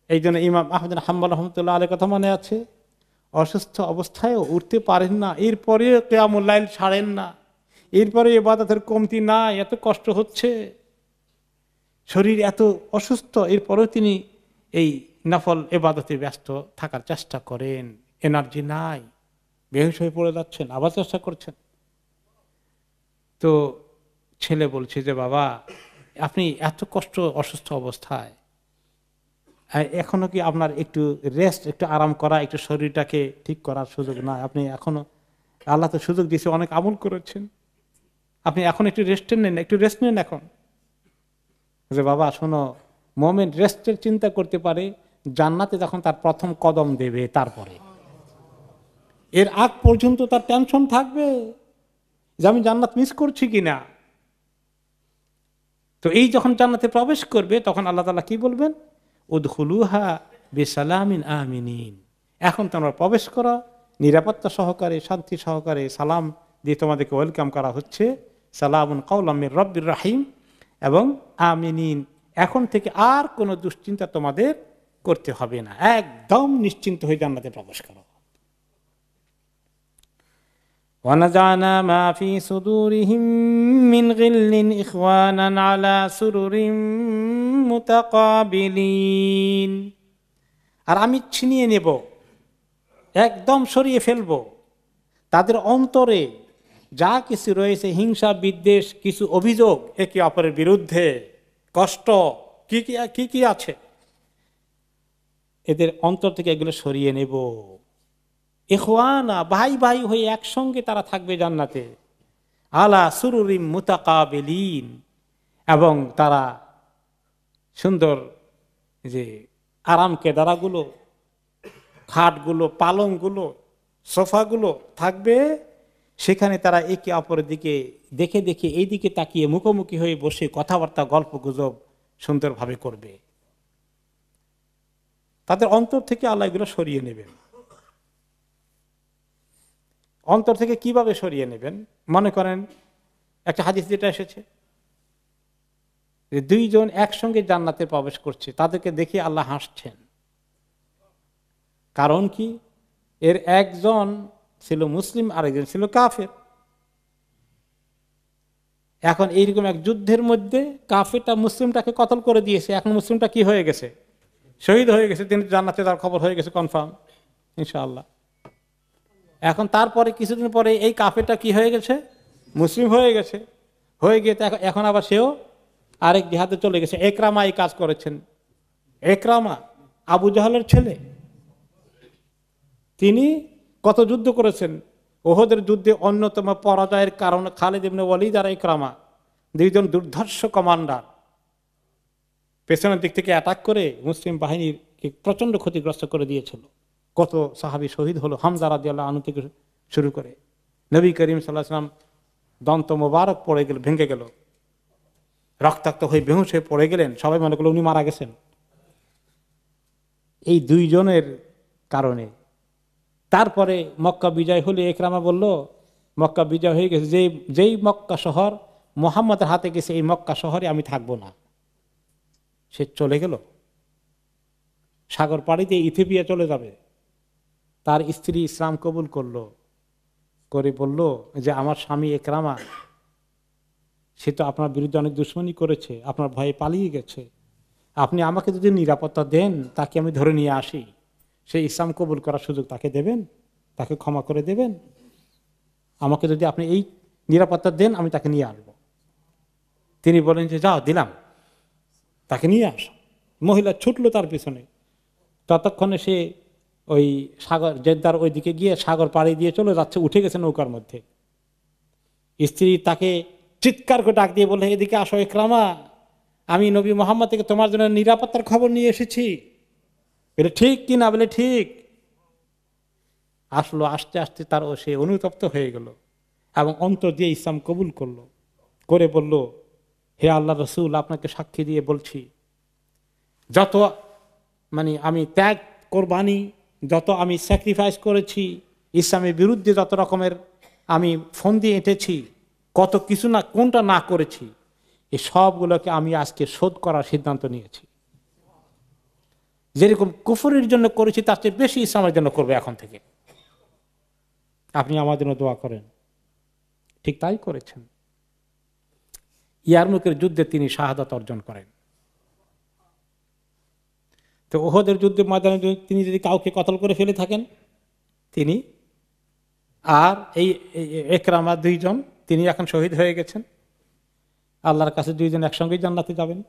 এই জন্য ইমাম আহমদ বিন হাম্বল রহমতুল্লাহ আলাইহির কথা মনে আছে, অসুস্থ অবস্থায়ও উঠতে পারেন না, এরপরে কিয়ামুল লাইল ছাড়েন না, এরপরে ইবাদতের কমতি না, এত কষ্ট হচ্ছে, শরীর এত অসুস্থ, এরপরেও তিনি এই নফল ইবাদতে ব্যস্ত থাকার চেষ্টা করেন। এনার্জি নাই, বেহুশ হয়ে পড়ে যাচ্ছেন, আবার চেষ্টা করছেন। তো ছেলে বলছে যে বাবা, আপনি এত কষ্ট অসুস্থ অবস্থায় এখনো কি আপনার একটু রেস্ট, একটু আরাম করা, একটু শরীরটাকে ঠিক করার সুযোগ নাই? আপনি এখনো, আল্লাহ তো সুযোগ দিয়েছে, অনেক আমল করেছেন, আপনি এখন একটু রেস্ট নেন, একটু রেস্ট নেন এখন। যে বাবা শোনো, মোমেন্ট রেস্টের চিন্তা করতে পারে জান্নাতে যখন তার প্রথম কদম দেবে, তারপরে এর আগ পর্যন্ত তার টেনশন থাকবে যে আমি জান্নাত মিস করছি কিনা। তো এই যখন জান্নাতে প্রবেশ করবে তখন আল্লাহ তাআলা কি বলবেন? উদখুলুহা বিসালামিন আমিনিন, এখন তোমরা প্রবেশ করো নিরাপত্তা সহকারে, শান্তি সহকারে, সালাম দিয়ে তোমাদেরকে ওয়েলকাম করা হচ্ছে, সালামুন কাওলাম মির রাব্বির রাহিম, এবং আমিনিন, এখন থেকে আর কোনো দুশ্চিন্তা তোমাদের করতে হবে না, একদম নিশ্চিন্ত হয়ে জান্নাতে প্রবেশ করো। وَنَزَعْنَا مَا فِي صُدُورِهِم مِّنْ غِلٍّ إِخْوَانًا عَلَى سُرُرٍ مُتَقَابِلِينَ, আর আমি ছিনিয়ে নেব, একদম সরিয়ে ফেলব তাদের অন্তরে যা কিছু রয়েছে, হিংসা বিদ্বেষ, কিছু অভিযোগ একে অপরের বিরুদ্ধে, কষ্ট কি কি আছে, এদের অন্তর থেকে এগুলো সরিয়ে নেব। ইখওয়ানা, ভাই ভাই হয়ে একসঙ্গে তারা থাকবে জান্নাতে, আলা সুরুরিম মুতাকাবিলিন, এবং তারা সুন্দর যে আরাম কেদারাগুলো, খাটগুলো, পালংগুলো, সোফাগুলো থাকবে, সেখানে তারা একে অপরের দিকে দেখে দেখে এই দিকে তাকিয়ে মুখোমুখি হয়ে বসে কথাবার্তা, গল্প গুজব সুন্দরভাবে করবে। তাদের অন্তর থেকে আল্লাহ এগুলো সরিয়ে নেবেন। অন্তর থেকে কিভাবে সরিয়ে নেবেন? মনে করেন একটা হাদিস যেটা এসেছে যে দুইজন একসঙ্গে জান্নাতে প্রবেশ করছে, তাদেরকে দেখে আল্লাহ হাসছেন। কারণ কি? এর একজন ছিল মুসলিম, আরেকজন ছিল কাফের। এখন এইরকম এক যুদ্ধের মধ্যে কাফেরটা মুসলিমটাকে কতল করে দিয়েছে, এখন মুসলিমটা কি হয়ে গেছে? শহীদ হয়ে গেছে, তিনি জান্নাতে তার খবর হয়ে গেছে কনফার্ম ইনশাআল্লাহ। এখন তারপরে কিছুদিন পরে এই কাফেরটা কি হয়ে গেছে? মুসলিম হয়ে গেছে। হয়ে গিয়ে এখন আবার সেও আরেক জিহাদে চলে গেছে। একরামা এই কাজ করেছেন। একরামা আবু জাহলের ছেলে, তিনি কত যুদ্ধ করেছেন। ওহদের যুদ্ধে অন্যতম পরাজয়ের কারণ খালিদ ইবনে ওয়ালিদ আর একরামা, দুইজন দুর্ধর্ষ কমান্ডার, পেছনের দিক থেকে অ্যাটাক করে মুসলিম বাহিনীকে প্রচন্ড ক্ষতিগ্রস্ত করে দিয়েছিল। কত সাহাবী শহীদ হলো, হামজা রাদিয়াল্লাহু আনহু থেকে শুরু করে। নবী করিম সাল্লাল্লাহু আলাইহি ওয়াসাল্লাম দন্ত মোবারক পড়ে গেল, ভেঙে গেল, রক্তাক্ত হয়ে বেহুশ হয়ে পড়ে গেলেন। সবাই মনে করলো উনি মারা গেছেন এই দুইজনের কারণে। তারপরে মক্কা বিজয় হলে একরামা বলল, মক্কা বিজয় হয়ে গেছে, যেই মক্কা শহর মুহাম্মদের হাতে গেছে, এই মক্কা শহরে আমি থাকবো না। সে চলে গেল, সাগর পাড়ি দিয়ে ইথিওপিয়া চলে যাবে। তার স্ত্রী ইসলাম কবুল করলো, করে বলল যে আমার স্বামী একরামা, সে তো আপনার বিরুদ্ধে অনেক দুশ্মনী করেছে, আপনার ভয়ে পালিয়ে গেছে, আপনি আমাকে যদি নিরাপত্তা দেন তাকে আমি ধরে নিয়ে আসি, সেই ইসলাম কবুল করার সুযোগ তাকে দেবেন, তাকে ক্ষমা করে দেবেন। আমাকে যদি আপনি এই নিরাপত্তা দেন আমি তাকে নিয়ে আসবো। তিনি বলেন যে যাও, দিলাম, তাকে নিয়ে আস। মহিলা ছুটলো তার পিছনে। ততক্ষণে সে ওই সাগর জেদ্দার ওই দিকে গিয়ে সাগর পাড়ি দিয়ে চলে যাচ্ছে, উঠে গেছে নৌকার মধ্যে। স্ত্রী তাকে চিৎকার করে ডাক দিয়ে বলে, এদিকে আসো একরামা, আমি নবী মুহাম্মদ থেকে তোমার জন্য নিরাপত্তার খবর নিয়ে এসেছি। বলে ঠিক কি না? বলে ঠিক। আসলো, আস্তে আস্তে তার সে অনুতপ্ত হয়ে গেল এবং অন্তর দিয়ে ইসলাম কবুল করলো, করে বলল, হে আল্লাহ রসুল, আপনাকে সাক্ষী দিয়ে বলছি, যত আমি ত্যাগ কোরবানি, যত আমি স্যাক্রিফাইস করেছি, ইসলামের বিরুদ্ধে যত রকমের আমি ফোন দিয়ে এঁটেছি, কত কিছু না কোনটা না করেছি, এই সবগুলোকে আমি আজকে শোধ করার সিদ্ধান্ত নিয়েছি। যেরকম কুফরের জন্য করেছি তার চেয়ে বেশি ইসলামের জন্য করবে এখন থেকে। আপনি আমার জন্য দোয়া করেন। ঠিক তাই করেছেন। ইয়ারমুকের যুদ্ধে তিনি শাহাদাত অর্জন করেন। তো ওহদের যুদ্ধে ময়দানে তিনি যদি কাউকে কতল করে ফেলে থাকেন, তিনি আর এই একরামা দুইজন, তিনি এখন শহীদ হয়ে গেছেন। আল্লাহর কাছে দুইজন একসঙ্গেই জান্নাতে যাবেন।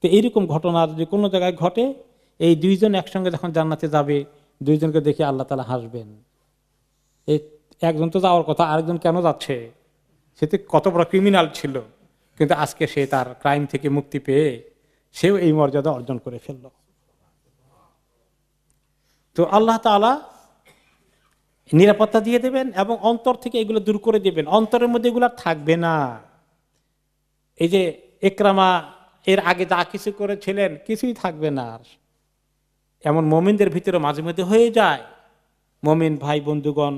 তো এইরকম ঘটনা যদি কোনো জায়গায় ঘটে, এই দুইজন একসঙ্গে যখন জান্নাতে যাবে, দুইজনকে দেখে আল্লাহ তাআলা হাসবেন। এই একজন তো যাওয়ার কথা, আরেকজন কেন যাচ্ছে? সে তো কত বড় ক্রিমিনাল ছিল, কিন্তু আজকে সে তার ক্রাইম থেকে মুক্তি পেয়ে সেও এই মর্যাদা অর্জন করে ফেলল। তো আল্লাহ তাআলা নিরাপত্তা দিয়ে দেবেন এবং অন্তর থেকে এগুলো দূর করে দেবেন, অন্তরের মধ্যে এগুলো থাকবে না। এই যে একরামা এর আগে যা কিছু করেছিলেন কিছুই থাকবে না আর। এমন মুমিনদের ভিতরে মাঝে মধ্যে হয়ে যায়, মুমিন ভাই বন্ধুগণ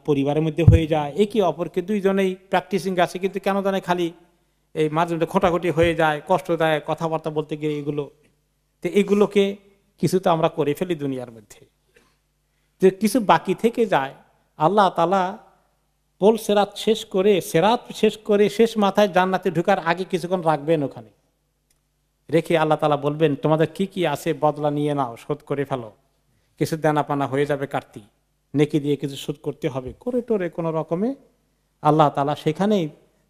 পরিবারের মধ্যে হয়ে যায়, একে অপরকে দুইজনেই প্র্যাকটিসিং আছে, কিন্তু কেন জানে খালি এই মাঝে মধ্যে খোঁটাখুটি হয়ে যায়, কষ্ট দেয় কথাবার্তা বলতে গিয়ে এগুলো। তো এগুলোকে কিছু তো আমরা করে ফেলি দুনিয়ার মধ্যে, যে কিছু বাকি থেকে যায়। আল্লাহ তাআলা সেরাত শেষ করে শেষ মাথায় জান্নাতে ঢুকার আগে কিছুক্ষণ রাখবেন ওখানে, রেখে আল্লাহ তাআলা বলবেন তোমাদের কি কি আছে বদলা নিয়ে নাও, শোধ করে ফেলো। কিছু দেনাপানা হয়ে যাবে কাটতি, নেকি দিয়ে কিছু শোধ করতে হবে, করে টোরে কোনো রকমে আল্লাহ তাআলা সেখানেই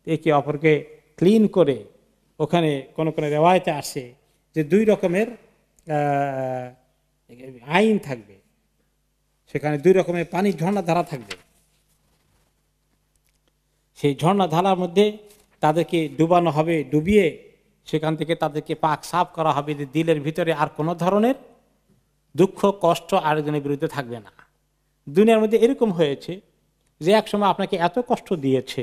একে অপরকে ক্লিন করে। ওখানে কোন কোন রেওয়ায়েতে আসে যে দুই রকমের আইন থাকবে, সেখানে দুই রকমের পানির ঝর্ণা ধারা থাকবে। সেই ঝর্ণা ধারার মধ্যে তাদেরকে ডুবানো হবে, ডুবিয়ে সেখান থেকে তাদেরকে পাক সাফ করা হবে, যে দিলের ভিতরে আর কোনো ধরনের দুঃখ কষ্ট আরেকজনের বিরুদ্ধে থাকবে না। দুনিয়ার মধ্যে এরকম হয়েছে যে একসময় আপনাকে এত কষ্ট দিয়েছে,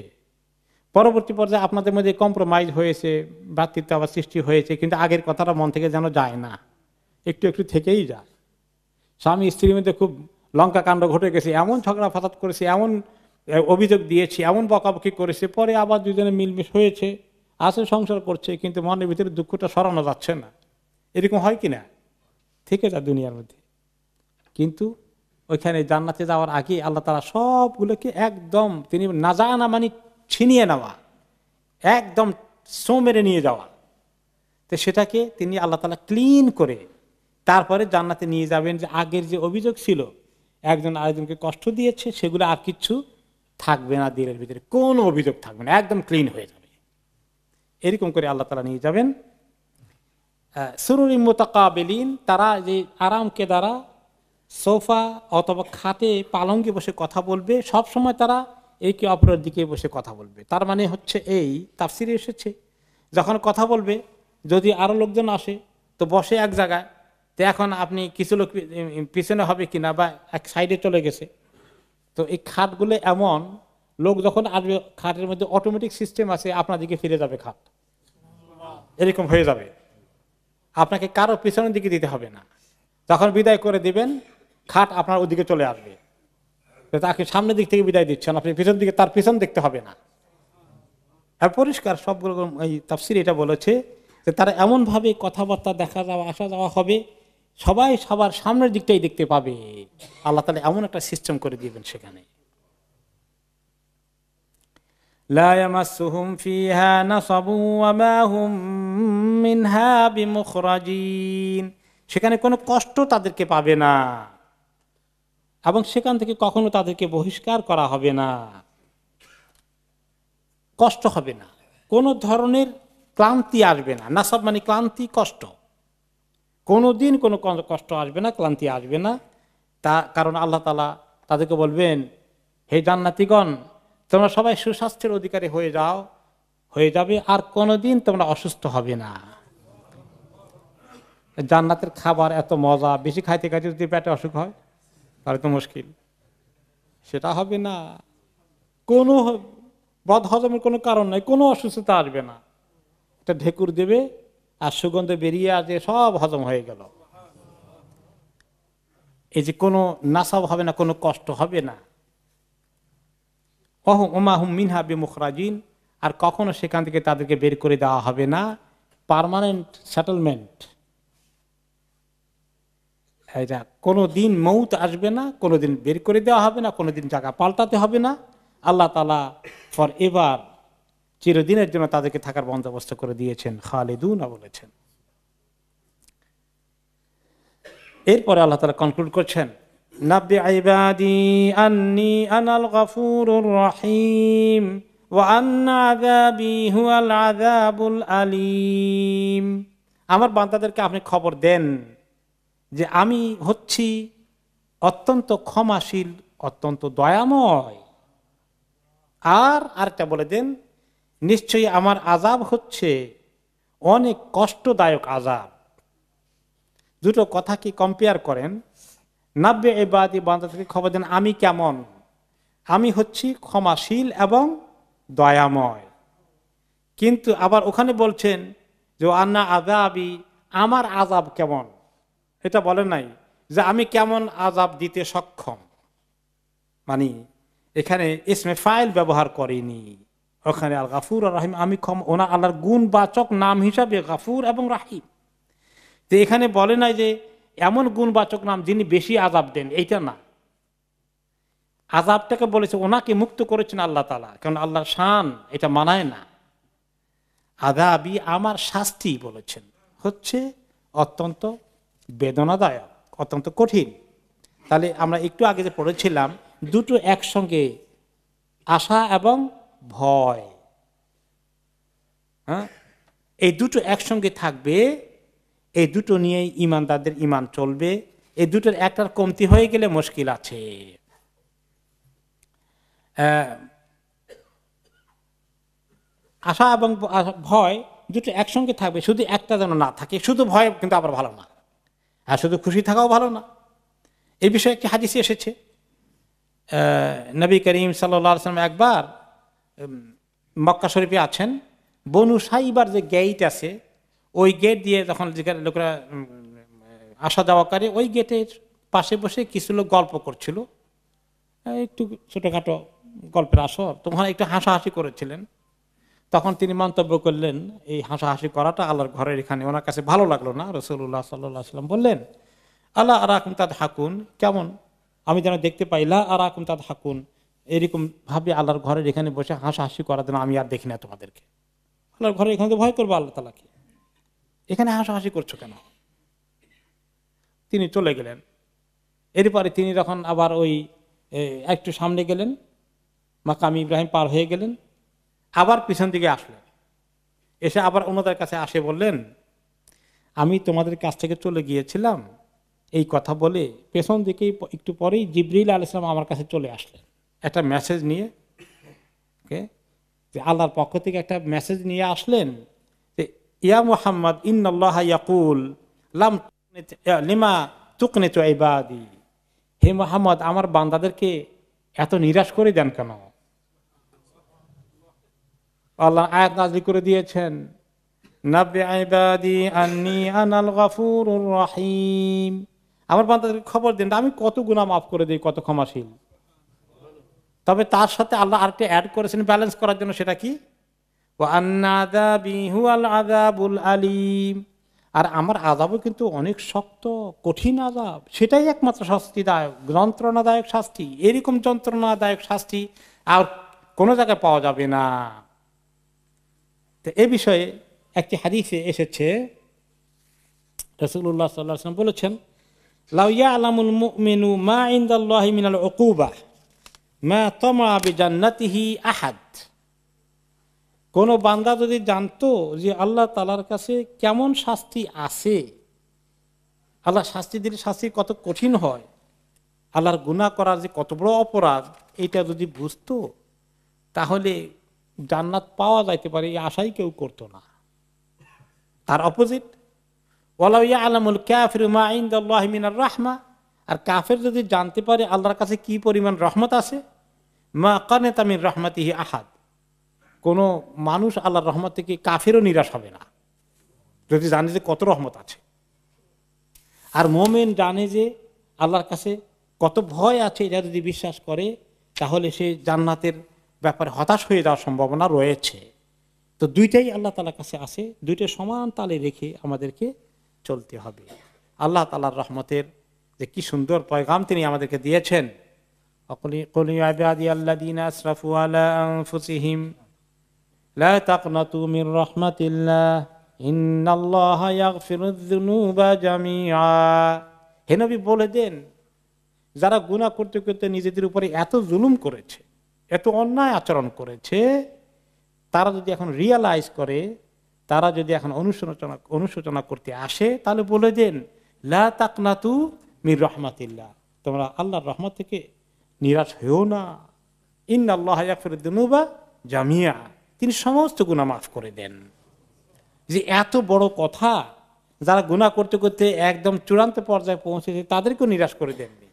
পরবর্তী পর্যায়ে আপনাদের মধ্যে কম্প্রোমাইজ হয়েছে, ভ্রাতৃত্ব সৃষ্টি হয়েছে, কিন্তু আগের কথাটা মন থেকে যেন যায় না, একটু একটু থেকেই যায়। স্বামী স্ত্রীর মধ্যে খুব লঙ্কা কাণ্ড ঘটে গেছে, এমন ঝগড়া ফাসাদ করেছে, এমন অভিযোগ দিয়েছে, এমন বকাবকি করেছে, পরে আবার দুজনে মিলমিশ হয়েছে, আসে সংসার করছে, কিন্তু মনের ভিতরে দুঃখটা সরানো যাচ্ছে না। এরকম হয় কিনা? থেকে যায় দুনিয়ার মধ্যে। কিন্তু ওইখানে জান্নাতে যাওয়ার আগে আল্লাহ তাআলা সবগুলোকে একদম তিনি নাজানা মানে ছিনিয়ে নেওয়া, একদম সো মেরে নিয়ে যাওয়া, তো সেটাকে তিনি আল্লাহ তাআলা ক্লিন করে তারপরে জান্নাতে নিয়ে যাবেন। যে আগের যে অভিযোগ ছিল, একজন আরেকজনকে কষ্ট দিয়েছে, সেগুলো আর কিছু থাকবে না, দিলের ভিতরে কোনো অভিযোগ থাকবে না, একদম ক্লিন হয়ে যাবে। এরকম করে আল্লাহ তাআলা নিয়ে যাবেন। সুরুরি মুতাকাবিলিন, তারা যে আরামকে দ্বারা সোফা অথবা খাটে পালঙ্কে বসে কথা বলবে, সব সময় তারা একে অপরের দিকে বসে কথা বলবে। তার মানে হচ্ছে এই তাফসিরে এসেছে, যখন কথা বলবে যদি আরো লোকজন আসে তো বসে এক জায়গায়, তো এখন আপনি কিছু লোক পিছনে হবে কিনা বা এক সাইডে চলে গেছে, তো এই খাটগুলো এমন, লোক যখন আসবে খাটের মধ্যে অটোমেটিক সিস্টেম আছে, আপনার দিকে ফিরে যাবে খাট, এরকম হয়ে যাবে। আপনাকে কারো পিছনের দিকে দিতে হবে না, যখন বিদায় করে দিবেন খাট আপনার ওদিকে চলে আসবে। তাকে সামনের দিক থেকে বিদায় দিচ্ছেন, আপনি পিছন দিকে তার পিছন দেখতে হবে না। আর পরিষ্কার সবগুলো এই তাফসীর এটা বলেছে যে তারা এমন ভাবে কথাবার্তা দেখা যাওয়া আসা যাওয়া হবে, সবাই সবার সামনের দিকটাই দেখতে পাবে। আল্লাহ তাআলা এমন একটা সিস্টেম করে দিবেন সেখানে। লা ইয়ামাসসুহুম ফিহা নাসাবু ওয়া মা হুম মিনহা বিমুখরাজিন, সেখানে কোনো কষ্ট তাদেরকে পাবে না এবং সেখান থেকে কখনো তাদেরকে বহিষ্কার করা হবে না, কষ্ট হবে না, কোনো ধরনের ক্লান্তি আসবে না। নাসাব মানে ক্লান্তি, কষ্ট, কোনোদিন কোনো কষ্ট আসবে না, ক্লান্তি আসবে না। তা কারণ আল্লাহ তাআলা তাদেরকে বলবেন, হে জান্নাতীগণ, তোমরা সবাই সুস্বাস্থ্যের অধিকারী হয়ে যাবে, আর কোনোদিন তোমরা অসুস্থ হবে না। জান্নাতের খাবার এত মজা, বেশি খাইতে খাইতে যদি পেটে অসুখ হয় তাহলে তো মুশকিল, সেটা হবে না। কোনো বদহজমের কোনো কারণ নাই, কোনো অসুস্থতা আসবে না। একটা ঢেকুর দেবে আর সুগন্ধে বেরিয়ে আসে, সব হজম হয়ে গেল। এই যে কোনো নাসাব হবে না, কোনো কষ্ট হবে না। ওমা হুম মিনহা বিমুখরাজিন, আর কখনো সেখান থেকে তাদেরকে বের করে দেওয়া হবে না। পার্মানেন্ট সেটেলমেন্ট, এটা কোনোদিন মৌত আসবে না, কোনোদিন বের করে দেওয়া হবে না, কোনোদিন জায়গা পাল্টাতে হবে না। আল্লাহ তাআলা ফর এভার, চিরদিনের জন্য তাদেরকে থাকার বন্দোবস্ত করে দিয়েছেন, খালিদুনা বলেছেন। এরপরে আল্লাহ তাআলা কনক্লুড করছেন, নাব্বি ইবাদি আন্নী আনাল গফুরুর রহিম ওয়া আন্না আযাবি হুয়াল আযাবুল আলীম। আমার বান্দাদেরকে আপনি খবর দেন যে আমি হচ্ছি অত্যন্ত ক্ষমাশীল, অত্যন্ত দয়াময়। আর আরেকটা বলে দেন, নিশ্চয়ই আমার আযাব হচ্ছে অনেক কষ্টদায়ক আযাব। দুটো কথা কি কম্পেয়ার করেন। নাব্বে ইবাদি, বান্দাদেরকে খবর দেন আমি কেমন, আমি হচ্ছি ক্ষমাশীল এবং দয়াময়। কিন্তু আবার ওখানে বলছেন যে আন্না আযাবি, আমার আযাব কেমন, এটা বলেন নাই যে আমি কেমন আযাব দিতে সক্ষম। মানে এখানে ইসমে ফাইল ব্যবহার করেনি, ওখানে আল গাফুর আর রাহিম, আমি ওনা আল্লাহর গুণবাচক নাম হিসাবে গাফুর এবং রাহিম। তো এখানে বলে নাই যে এমন গুণবাচক নাম যিনি বেশি আযাব দেন, এইটা না। আযাবটাকে বলেছে ওনাকে মুক্ত করেছেন আল্লাহ তাআলা, কারণ আল্লাহর শান এটা মানায় না। আযাবি, আমার শাস্তি বলেছেন হচ্ছে অত্যন্ত বেদনাদায়ক, অত্যন্ত কঠিন। তাহলে আমরা একটু আগে যে পড়েছিলাম, দুটো একসঙ্গে, আশা এবং ভয়, হ্যাঁ, এই দুটো একসঙ্গে থাকবে। এই দুটো নিয়েই ঈমানদারদের ঈমান চলবে। এই দুটোর একটার কমতি হয়ে গেলে মুশকিল আছে। আশা এবং ভয় দুটো একসঙ্গে থাকবে, শুধু একটা যেন না থাকে। শুধু ভয় কিন্তু আবার ভালো না, আর শুধু খুশি থাকাও ভালো না। এই বিষয়ে একটি হাদিসে এসেছে, নবী করিম সাল্লাল্লাহু আলাইহি ওয়াসাল্লাম একবার মক্কা শরীফে আছেন, বনু সাইবার যে গেট আছে, ওই গেট দিয়ে যখন লোকেরা আসা যাওয়া করে, ওই গেটের পাশে বসে কিছু লোক গল্প করছিল, একটু ছোটখাটো গল্পের আসর, তখন একটু হাসাহাসি করেছিলেন। তখন তিনি মন্তব্য করলেন, এই হাসাহাসি করাটা আল্লাহর ঘরের এখানে ওনার কাছে ভালো লাগলো না। রাসূলুল্লাহ সাল্লাল্লাহু আলাইহি ওয়াসাল্লাম বললেন, আল্লাহ আরাকুম তাদহাকুন, কেমন আমি যেন দেখতে পাই, লা আরাকুম তাদহাকুন, এরকম ভাবে আল্লাহর ঘরের এখানে বসে হাসাহাসি করার জন্য আমি আর দেখি না তোমাদেরকে। আল্লাহর ঘরে এখানে তো ভয় করবো আল্লাহ তাআলাকে, এখানে হাসাহাসি করছো কেন? তিনি চলে গেলেন। এরপরে তিনি যখন আবার ওই একটু সামনে গেলেন, মাকাম ইব্রাহিম পার হয়ে গেলেন, আবার পিছন দিকে আসলেন, এসে আবার ওনাদের কাছে আসে বললেন, আমি তোমাদের কাছ থেকে চলে গিয়েছিলাম, এই কথা বলে পেছন দিকে একটু পরেই জিবরিল আলাইহিস সালাম আমার কাছে চলে আসলেন একটা মেসেজ নিয়ে। যে আল্লাহর পক্ষ থেকে একটা মেসেজ নিয়ে আসলেন যে ইয়া মুহাম্মদ ইন্নাল্লাহা ইয়াকুল লাম লিমা তুকনিতু ইবাদি, হে মুহাম্মদ আমার বান্দাদেরকে এত নিরাশ করে দেন কেন? আল্লাহ আয়াত নাযিল করে দিয়েছেন, নাব্বি ইবাদি আন্নী আনাল গফুরুর রহিম, আমার বান্দাদেরকে খবর দেন আমি কত গুনাহ মাফ করে দেই, কত ক্ষমাশীল। তবে তার সাথে আল্লাহ আরেকটা অ্যাড করেছেন ব্যালেন্স করার জন্য, সেটা কি? ওয়া আন্না আযাবি হুয়াল আযাবুল আলীম, আর আমার আযাবও কিন্তু অনেক শক্ত, কঠিন আযাব, সেটাই একমাত্র শাস্তিদায়ক, যন্ত্রণাদায়ক শাস্তি। এরকম যন্ত্রণাদায়ক শাস্তি আর কোনো জায়গায় পাওয়া যাবে না। তো এ বিষয়ে একটি হাদিসে এসেছে, রাসূলুল্লাহ সাল্লাল্লাহু আলাইহি ওয়াসাল্লাম বলেছেন, লাউ ইয়ালামুল মুমিনু মা ইনদাল্লাহি মিনাল উকুবা মা তামা বিজান্নাতিহি আহাদ, কোন বান্দা যদি জানতো যে আল্লাহ তাআলার কাছে কেমন শাস্তি আছে, আল্লাহ শাস্তি দিলে শাস্তি কত কঠিন হয়, আল্লাহর গুনাহ করার যে কত বড় অপরাধ, এটা যদি বুঝতো তাহলে জান্নাত পাওয়া যাইতে পারে এই আশাই কেউ করতো না। তার অপোজিট, ওয়ালাউ ইয়ালামুল কাফিরু মা ইনদাল্লাহি মিনার রাহমা, আর কাফের যদি জানতে পারে আল্লাহর কাছে কি পরিমাণ রহমত আছে, মা কানাতা মির রাহমাতিহি আহাদ, কোন মানুষ আল্লাহর রহমত থেকে কাফেরও নিরাশ হবে না যদি জানে যে কত রহমত আছে। আর মুমিন জানে যে আল্লাহর কাছে কত ভয় আছে এটা যদি বিশ্বাস করে, তাহলে সে জান্নাতের ব্যাপারে হতাশ হয়ে যাওয়ার সম্ভাবনা রয়েছে। তো দুইটাই আল্লাহ তাআলার কাছে আছে, দুইটা সমান তালে রেখে আমাদেরকে চলতে হবে। আল্লাহ তাআলার রহমতের যে কি সুন্দর পয়গাম তিনি আমাদেরকে দিয়েছেন, কুল ইয়া ইবাদিয়াল্লাযীনা আসরাফু আলা আনফুসিহিম লা তাকনাতু মির রাহমাতিল্লাহ ইন্নাল্লাহা ইয়াগফিরুয যুনুবা জামিআ। হে নবী বলে দেন, যারা গুনাহ করতে করতে নিজেদের উপরে এত জুলুম করেছে, এত অন্যায় আচরণ করেছে, তারা যদি এখন রিয়ালাইজ করে, তারা যদি এখন অনুশোচনা করতে আসে, তাহলে বলে দেন লা তাকনাতু মির রাহমাতিল্লাহ, তোমরা আল্লাহর রহমত থেকে নিরাশ হয়েও না। ইন্নাল্লাহা ইয়াগফিরুয যুনুবা জামিআ, তিনি সমস্ত গুনাহ মাফ করে দেন। যে এত বড় কথা, যারা গুনাহ করতে করতে একদম চূড়ান্ত পর্যায়ে পৌঁছেছে তাদেরকেও নিরাশ করে দেননি,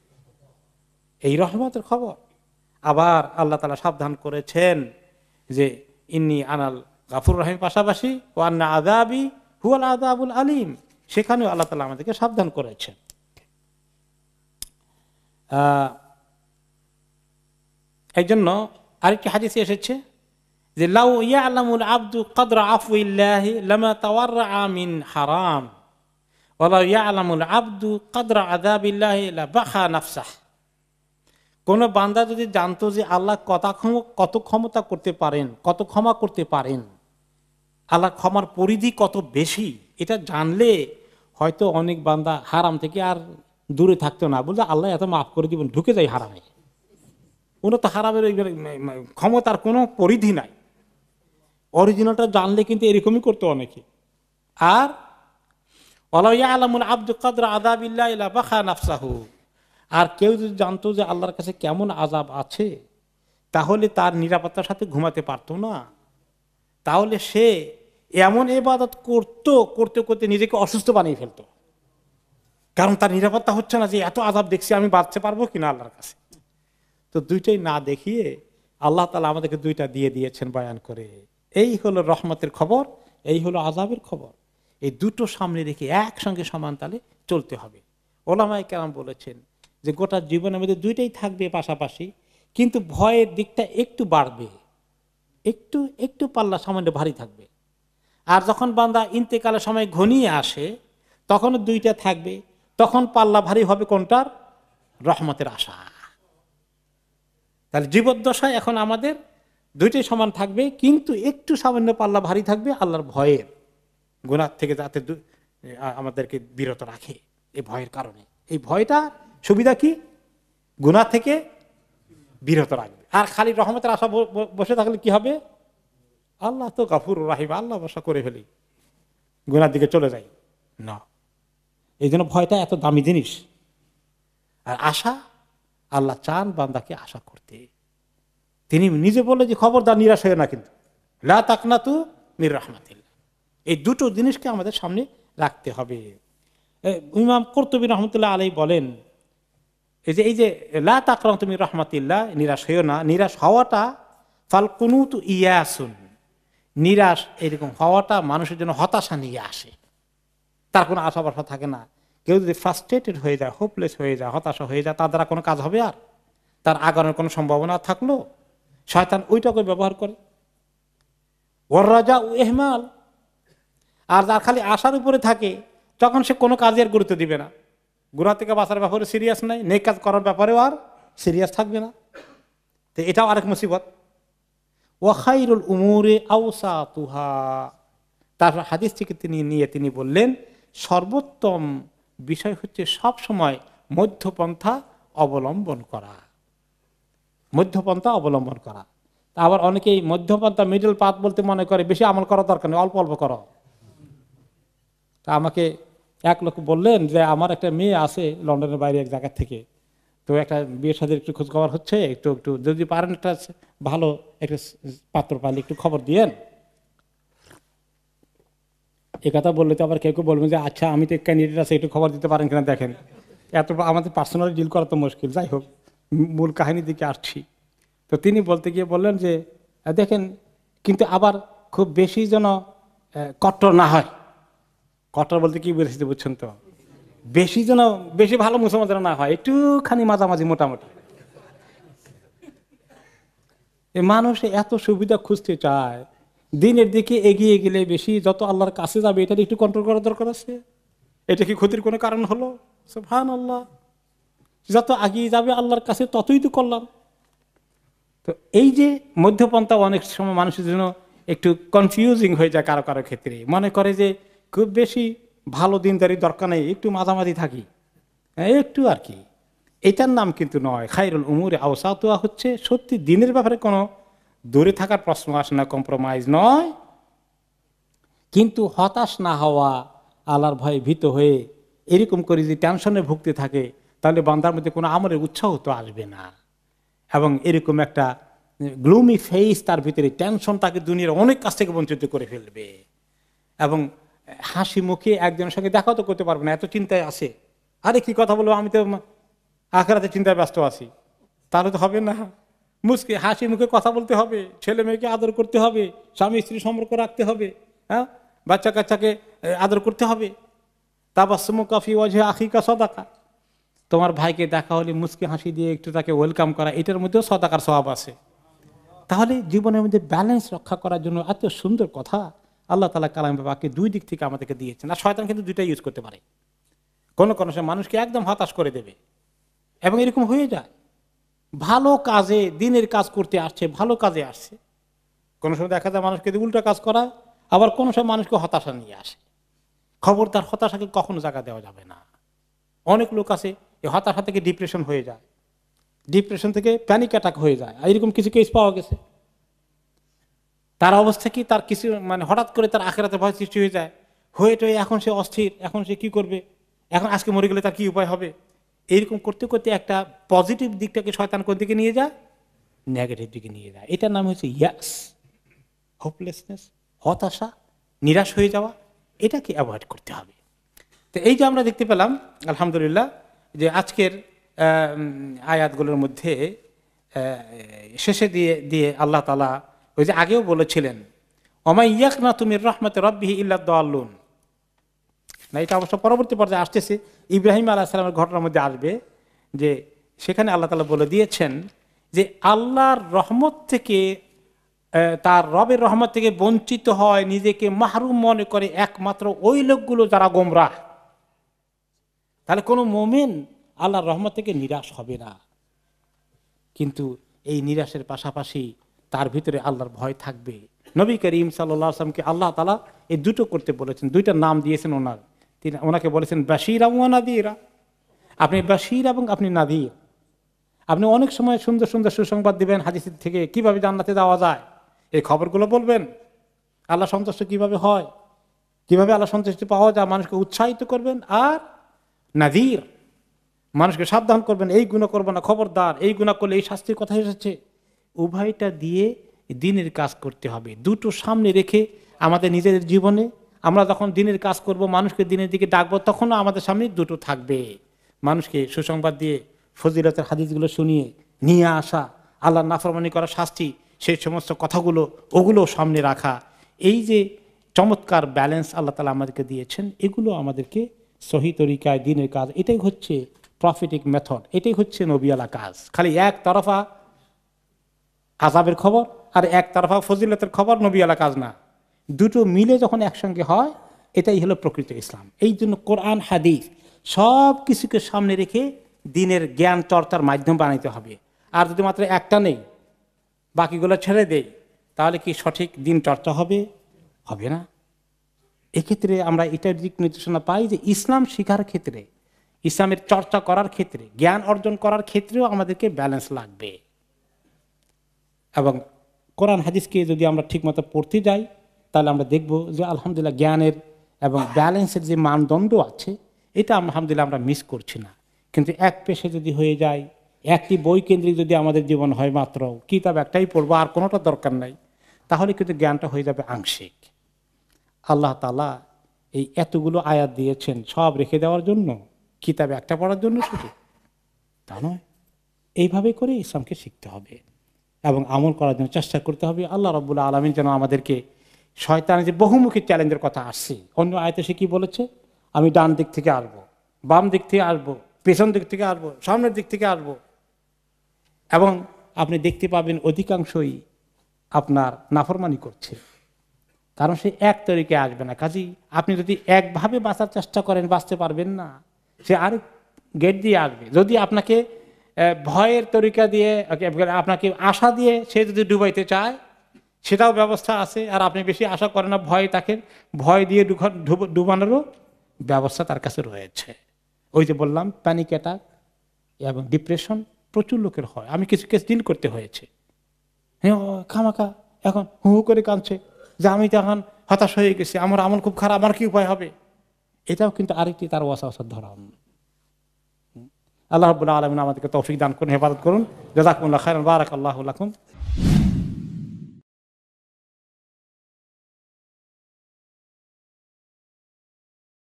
এই রহমতের খবর। আবার আল্লাহ তাআলা সাবধান করেছেন যে ইন্নী আনাল গাফুর রহিম, পাশাপাশি ওয়া আন্না আযাবি হুয়াল আযাবুল আলীম, সেখানেও আল্লাহ তাআলা আমাদেরকে সাবধান করেছেন। এই জন্য আরেকটি হাদিসে এসেছে যে লাউ ইয়ালামুল আবদু কদরা আফউইল্লাহি লামা তাওয়াররা মিন হারাম ওয়া লাউ ইয়ালামুল আবদু কদরা আযাবিল্লাহি লাবাখা নাফসাহ। কোন বান্দা যদি জানতো যে আল্লাহ কত ক্ষমতা করতে পারেন, কত ক্ষমা করতে পারেন, আল্লাহ ক্ষমার পরিধি কত বেশি, এটা জানলে হয়তো অনেক বান্দা হারাম থেকে আর দূরে থাকতো না, বলছে আল্লাহ এত মাফ করে দিবেন, ঢুকে যায় হারামে। ওরা তো হারামের ক্ষমতার কোনো পরিধি নাই। অরিজিনালটা জানলে কিন্তু এরকমই করতো অনেকে। আর ওয়ালা ইয়ালামুল আবদু কদরা আযাবিল্লাহি লাবাখা নাফসাহু, আর কেউ যদি জানতো যে আল্লাহর কাছে কেমন আযাব আছে, তাহলে তার নিরাপত্তার সাথে ঘুমাতে পারতো না। তাহলে সে এমন ইবাদত করতে করতে নিজেকে অসুস্থ বানিয়ে ফেলতো, কারণ তার নিরাপত্তা হচ্ছে না যে এত আযাব দেখছি, আমি বাঁচতে পারবো কিনা আল্লাহর কাছে। তো দুইটাই না দেখিয়ে আল্লাহ তাআলা আমাদেরকে দুইটা দিয়ে দিয়েছেন বয়ান করে। এই হলো রহমতের খবর, এই হলো আযাবের খবর। এই দুটো সামনে রেখে একসঙ্গে সমান তালে চলতে হবে। ওলামায়ে কেরাম বলেছেন যে গোটা জীবনের মধ্যে দুইটাই থাকবে পাশাপাশি, কিন্তু ভয়ের দিকটা একটু বাড়বে, একটু একটু পাল্লা সামান্য ভারী থাকবে। আর যখন বান্দা ইন্তেকালের সময় ঘনিয়ে আসে, তখনও দুইটা থাকবে, তখন পাল্লা ভারী হবে কোনটার? রহমতের আশা। তাহলে জীবদ্দশায় এখন আমাদের দুইটাই সমান থাকবে, কিন্তু একটু সামান্য পাল্লা ভারী থাকবে আল্লাহর ভয়ের, গুনাহ থেকে যাতে আমাদেরকে বিরত রাখে, এই ভয়ের কারণে। এই ভয়টা সুবিধা কি? গুনাহ থেকে বিরত রাখবে। আর খালি রহমতের আশা বসে থাকলে কি হবে? আল্লাহ তো গাফুর রাহিম, আল্লাহ বসা করে ফেলি, গুনার দিকে চলে যাই না। এই জন্য ভয়টা এত দামি জিনিস। আর আশা, আল্লাহ চান বান্দাকে আশা করতে। তিনি নিজে বলে যে খবরদার নিরাশ হয়ে না, কিন্তু লা তাকনাতু মির রাহমাতিল্লাহ। এই দুটো জিনিসকে আমাদের সামনে রাখতে হবে। ইমাম কুরতুবী রাহমাতুল্লাহ আলাইহি বলেন, এই যে লা তাকনাতু মির রাহমাতিল্লাহ, নিরাশ হইও না, নিরাশ হওয়াটা ফাল কুনুতু ইয়াসুন, নিরাশ এরকম হওয়াটা মানুষের জন্য হতাশা নিয়ে আসে, তার কোনো আশা ভরসা থাকে না। কেউ যদি ফ্রাস্ট্রেটেড হয়ে যায়, হোপলেস হয়ে যায়, হতাশা হয়ে যায়, তার দ্বারা কোনো কাজ হবে? আর তার আগানোর কোনো সম্ভাবনা থাকলো? শয়তান ওইটাকে ব্যবহার করে। ওর রাজা ও ইহমাল, আর যার খালি আশার উপরে থাকে, তখন সে কোনো কাজের গুরুত্ব দিবে না, গুনাহ থেকে বাঁচার ব্যাপারে সিরিয়াস নাই, নেক কাজ করার ব্যাপারেও আর সিরিয়াস থাকবে না। তো এটাও আরেক মুসিবত। ওয়া খায়রুল উমুরি আওসাতুহা, তার হাদিস থেকে তিনি বললেন, সর্বোত্তম বিষয় হচ্ছে সব সময় মধ্যপন্থা অবলম্বন করা, মধ্যপন্থা অবলম্বন করা। তা আবার অনেকেই মধ্যপন্থা, মিডল পাথ বলতে মনে করে বেশি আমল করার দরকার নেই, অল্প অল্প করো। তা আমাকে এক লোক বললেন যে আমার একটা মেয়ে আছে লন্ডনের বাইরে এক জায়গা থেকে, তো একটা বিয়ের সাথে একটু খোঁজ খবর হচ্ছে, একটু যদি পারেন একটা ভালো একটা পাত্র পাইলে একটু খবর দিয়েন। এ কথা বললে তো আবার কেউ কেউ বলবেন যে আচ্ছা আমি তো ক্যান্ডিডেট আছে, একটু খবর দিতে পারেন কিনা দেখেন। এত আমাদের পার্সোনালি ডিল করা তো মুশকিল। যাই হোক, মূল কাহিনীর দিকে আসছি। তো তিনি বলতে গিয়ে বললেন যে দেখেন, কিন্তু আবার খুব বেশি যেন কট্টর না হয়। কট্টর বলতে কি বুঝেছি বুঝছেন তো? বেশি যেন বেশি ভালো মুসলমান যেন না হয়, একটুখানি মাঝামাঝি মোটামুটি। মানুষ এত সুবিধা খুঁজতে চায়, দিনের দিকে এগিয়ে গেলে বেশি যত আল্লাহর কাছে যাবে এটা একটু কন্ট্রোল করার দরকার আছে। এটা কি ক্ষতির কোনো কারণ হলো? সুবহানাল্লাহ, যত এগিয়ে যাবে আল্লাহর কাছে ততই তো করলাম। তো এই যে মধ্যপন্থা অনেক সময় মানুষের জন্য একটু কনফিউজিং হয়ে যায়, কারো কারো ক্ষেত্রে মনে করে যে খুব বেশি ভালো দিনদারি দরকার নেই, একটু মাঝামাঝি থাকি, একটু আর কি। এটার নাম কিন্তু নয়। খায়রুল উমুরে আওসাতুহা হচ্ছে সত্যি দিনের ব্যাপারে কোনো দূরে থাকার প্রশ্ন আসে না, কম্প্রোমাইজ নয়। কিন্তু হতাশ না হওয়া, আল্লাহর ভয়ে ভীত হয়ে এরকম করে যদি টেনশনে ভুগতে থাকে, তাহলে বান্দার মধ্যে কোনো আমলের উৎসাহ তো আসবে না। এবং এরকম একটা গ্লুমি ফেস, তার ভিতরে টেনশন তাকে দুনিয়ার অনেক কাছ থেকে বঞ্চিত করে ফেলবে। এবং হাসি মুখে একজনের সঙ্গে দেখাও তো করতে পারবে না, এত চিন্তায় আসে। আরে কি কথা বলবো, আমি তো আখেরাতে চিন্তায় ব্যস্ত আছি, তাহলে তো হবে না। মুসকে হাসি মুখে কথা বলতে হবে, ছেলে মেয়েকে আদর করতে হবে, স্বামী স্ত্রী সম্পর্ক রাখতে হবে, হ্যাঁ, বাচ্চা কাচ্চাকে আদর করতে হবে। তাবাসসুমু ফি ওয়াজহি আখিকা সাদাকা, তোমার ভাইকে দেখা হলে মুসকে হাসি দিয়ে একটু তাকে ওয়েলকাম করা, এটার মধ্যেও সাদাকার সওয়াব আছে। তাহলে জীবনের মধ্যে ব্যালেন্স রক্ষা করার জন্য এত সুন্দর কথা আল্লাহ তাআলা কালামে পাকে দুই দিক থেকে আমাদেরকে দিয়েছেন। আর শয়তান কিন্তু দুইটাই ইউজ করতে পারে। কোনো কোনো সময় মানুষকে একদম হতাশ করে দেবে, এবং এরকম হয়ে যায়। ভালো কাজে, দিনের কাজ করতে আসছে, ভালো কাজে আসছে, কোনো সময় দেখা যায় মানুষকে উল্টা কাজ করা, আবার কোনো সময় মানুষকে হতাশা নিয়ে আসে। খবরদার, হতাশাকে কখনো জায়গা দেওয়া যাবে না। অনেক লোক আছে এই হতাশা থেকে ডিপ্রেশন হয়ে যায়, ডিপ্রেশন থেকে প্যানিক অ্যাটাক হয়ে যায়। এরকম কিছু কেস পাওয়া গেছে। তার অবস্থা কি, তার কিছু মানে হঠাৎ করে তার আখিরাতের ভয় সৃষ্টি হয়ে যায়, হয়ে টয়ে এখন সে অস্থির, এখন সে কি করবে, এখন আজকে মরে গেলে তার কি উপায় হবে। এইরকম করতে করতে একটা পজিটিভ দিকটাকে শয়তান কোন দিকে নিয়ে যায়, নেগেটিভ দিকে নিয়ে যায়। এটার নাম হচ্ছে ইয়াস, হোপলেসনেস, হতাশা, নিরাশ হয়ে যাওয়া। এটাকে অ্যাভয়েড করতে হবে। তো এই যে আমরা দেখতে পেলাম আলহামদুলিল্লাহ যে আজকের আয়াতগুলোর মধ্যে শেষে দিয়ে দিয়ে আল্লাহ তাআলা ওই যে আগেও বলেছিলেন, ওমাই ইয়াকনাতু মির রাহমাতি রাব্বিহি ইল্লা দাল্লুন। না, এটা অবশ্য পরবর্তী পর্যায়ে আসতেছে, ইব্রাহিম আলাইহিস সালামের ঘটনার মধ্যে আসবে, যে সেখানে আল্লাহ তাআলা বলে দিয়েছেন যে আল্লাহর রহমত থেকে, তার রবের রহমত থেকে বঞ্চিত হয়, নিজেকে মাহরুম মনে করে একমাত্র ওই লোকগুলো যারা গোমরাহ। তাহলে কোনো মুমিন আল্লাহর রহমত থেকে নিরাশ হবে না, কিন্তু এই নিরাশের পাশাপাশি তার ভিতরে আল্লাহর ভয় থাকবে। নবী করিম সাল্লাল্লাহু আলাইহি ওয়াসাল্লামকে আল্লাহ তাআলা এই দুটো করতে বলেছেন, দুইটা নাম দিয়েছেন ওনার। তিনি ওনাকে বলেছেন বাশীরা ওয়া নাযীরা, আপনি বাশীর এবং আপনি নাযীর। আপনি অনেক সময় সুন্দর সুন্দর সুসংবাদ দিবেন, হাদিস থেকে কিভাবে জান্নাতে যাওয়া যায় এই খবরগুলো বলবেন, আল্লাহ সন্তুষ্ট কিভাবে হয়, কিভাবে আল্লাহ সন্তুষ্টি পাওয়া যায়, মানুষকে উৎসাহিত করবেন। আর নাযীর, মানুষকে সাবধান করবেন, এই গুনাহ করবে না, খবরদার, এই গুনাহ করলে এই শাস্তির কথা এসেছে। উভয়টা দিয়ে দিনের কাজ করতে হবে। দুটো সামনে রেখে আমাদের নিজেদের জীবনে আমরা যখন দিনের কাজ করব, মানুষকে দিনের দিকে ডাকবো, তখনও আমাদের সামনে দুটো থাকবে। মানুষকে সুসংবাদ দিয়ে ফজিলতের হাদিসগুলো শুনিয়ে নিয়ে আসা, আল্লাহর নাফরমানি করা শাস্তি, সেই সমস্ত কথাগুলো ওগুলো সামনে রাখা। এই যে চমৎকার ব্যালেন্স আল্লাহ তাআলা আমাদেরকে দিয়েছেন, এগুলো আমাদেরকে সহি তরিকায় দিনের কাজ, এটাই হচ্ছে প্রফিটিক মেথড, এটাই হচ্ছে নবিয়ালা কাজ। খালি এক তরফা আযাবের খবর আর এক তরফা ফজিলতের খবর নবিয়ালা কাজ না, দুটো মিলে যখন একসঙ্গে হয়, এটাই হলো প্রকৃত ইসলাম। এই জন্য কোরআন হাদিস সব কিছুকে সামনে রেখে দিনের জ্ঞান চর্চার মাধ্যম বানাইতে হবে। আর যদি মাত্র একটা নেই, বাকিগুলো ছেড়ে দেই, তাহলে কি সঠিক দিন চর্চা হবে? হবে না। এক্ষেত্রে আমরা এটার দিক নির্দেশনা পাই যে ইসলাম শিখার ক্ষেত্রে, ইসলামের চর্চা করার ক্ষেত্রে, জ্ঞান অর্জন করার ক্ষেত্রেও আমাদেরকে ব্যালেন্স লাগবে। এবং কোরআন হাদিসকে যদি আমরা ঠিকমতো পড়তে যাই, তাহলে আমরা দেখব যে আলহামদুলিল্লাহ জ্ঞানের এবং ব্যালেন্সের যে মানদণ্ড আছে, এটা আলহামদুলিল্লাহ আমরা মিস করছি না। কিন্তু এক পেশে যদি হয়ে যায়, একটি বই কেন্দ্রিক যদি আমাদের জীবন হয়, মাত্র কিতাব একটাই পড়বো আর কোনোটা দরকার নাই, তাহলে কিন্তু জ্ঞানটা হয়ে যাবে আংশিক। আল্লাহ তাআলা এই এতগুলো আয়াত দিয়েছেন সব রেখে দেওয়ার জন্য, কিতাবে একটা পড়ার জন্য শুধু তা নয়। এইভাবে করে ইসলামকে শিখতে হবে এবং আমল করার জন্য চেষ্টা করতে হবে। আল্লাহ রাব্বুল আলামিন যেন আমাদেরকে শয়তানের যে বহুমুখী চ্যালেঞ্জের কথা আসছে, অন্য আয়াতে সে কি বলেছে, আমি ডান দিক থেকে আসবো, বাম দিক থেকে আসবো, পেছন দিক থেকে আসবো, সামনের দিক থেকে আসবো, এবং আপনি দেখতে পাবেন অধিকাংশই আপনার নাফরমানি করছে, কারণ সে এক তরিকে আসবে না। কাজেই আপনি যদি একভাবে বাঁচার চেষ্টা করেন বাঁচতে পারবেন না, সে আরেক গেট দিয়ে আসবে। যদি আপনাকে ভয়ের তরিকা দিয়ে, আপনাকে আশা দিয়ে সে যদি ডুবাইতে চায়, সেটাও ব্যবস্থা আছে। আর আপনি বেশি আশা করেন না, তাকে ভয় দিয়ে ডুবানোরও ব্যবস্থা তার কাছে রয়েছে। ওই যে বললাম, প্যানিক অ্যাটাক এবং ডিপ্রেশন প্রচুর লোকের হয়। আমি কিছু কেস ডিল করতে হয়েছে। হ্যাঁ, খামাখা এখন হু হু করে কাঁদছে যে আমি তো এখন হতাশ হয়ে গেছি, আমার আমল খুব খারাপ, আমার কি উপায় হবে। এটাও কিন্তু আরেকটি তার ওয়াসওয়াসার ধরন। আল্লাহ রাব্বুল আলামিন আমাদেরকে তৌফিক দান করুন, হেফাজত করুন। জাযাকুমুল্লাহু খাইরান, বারাকাল্লাহু লাকুম।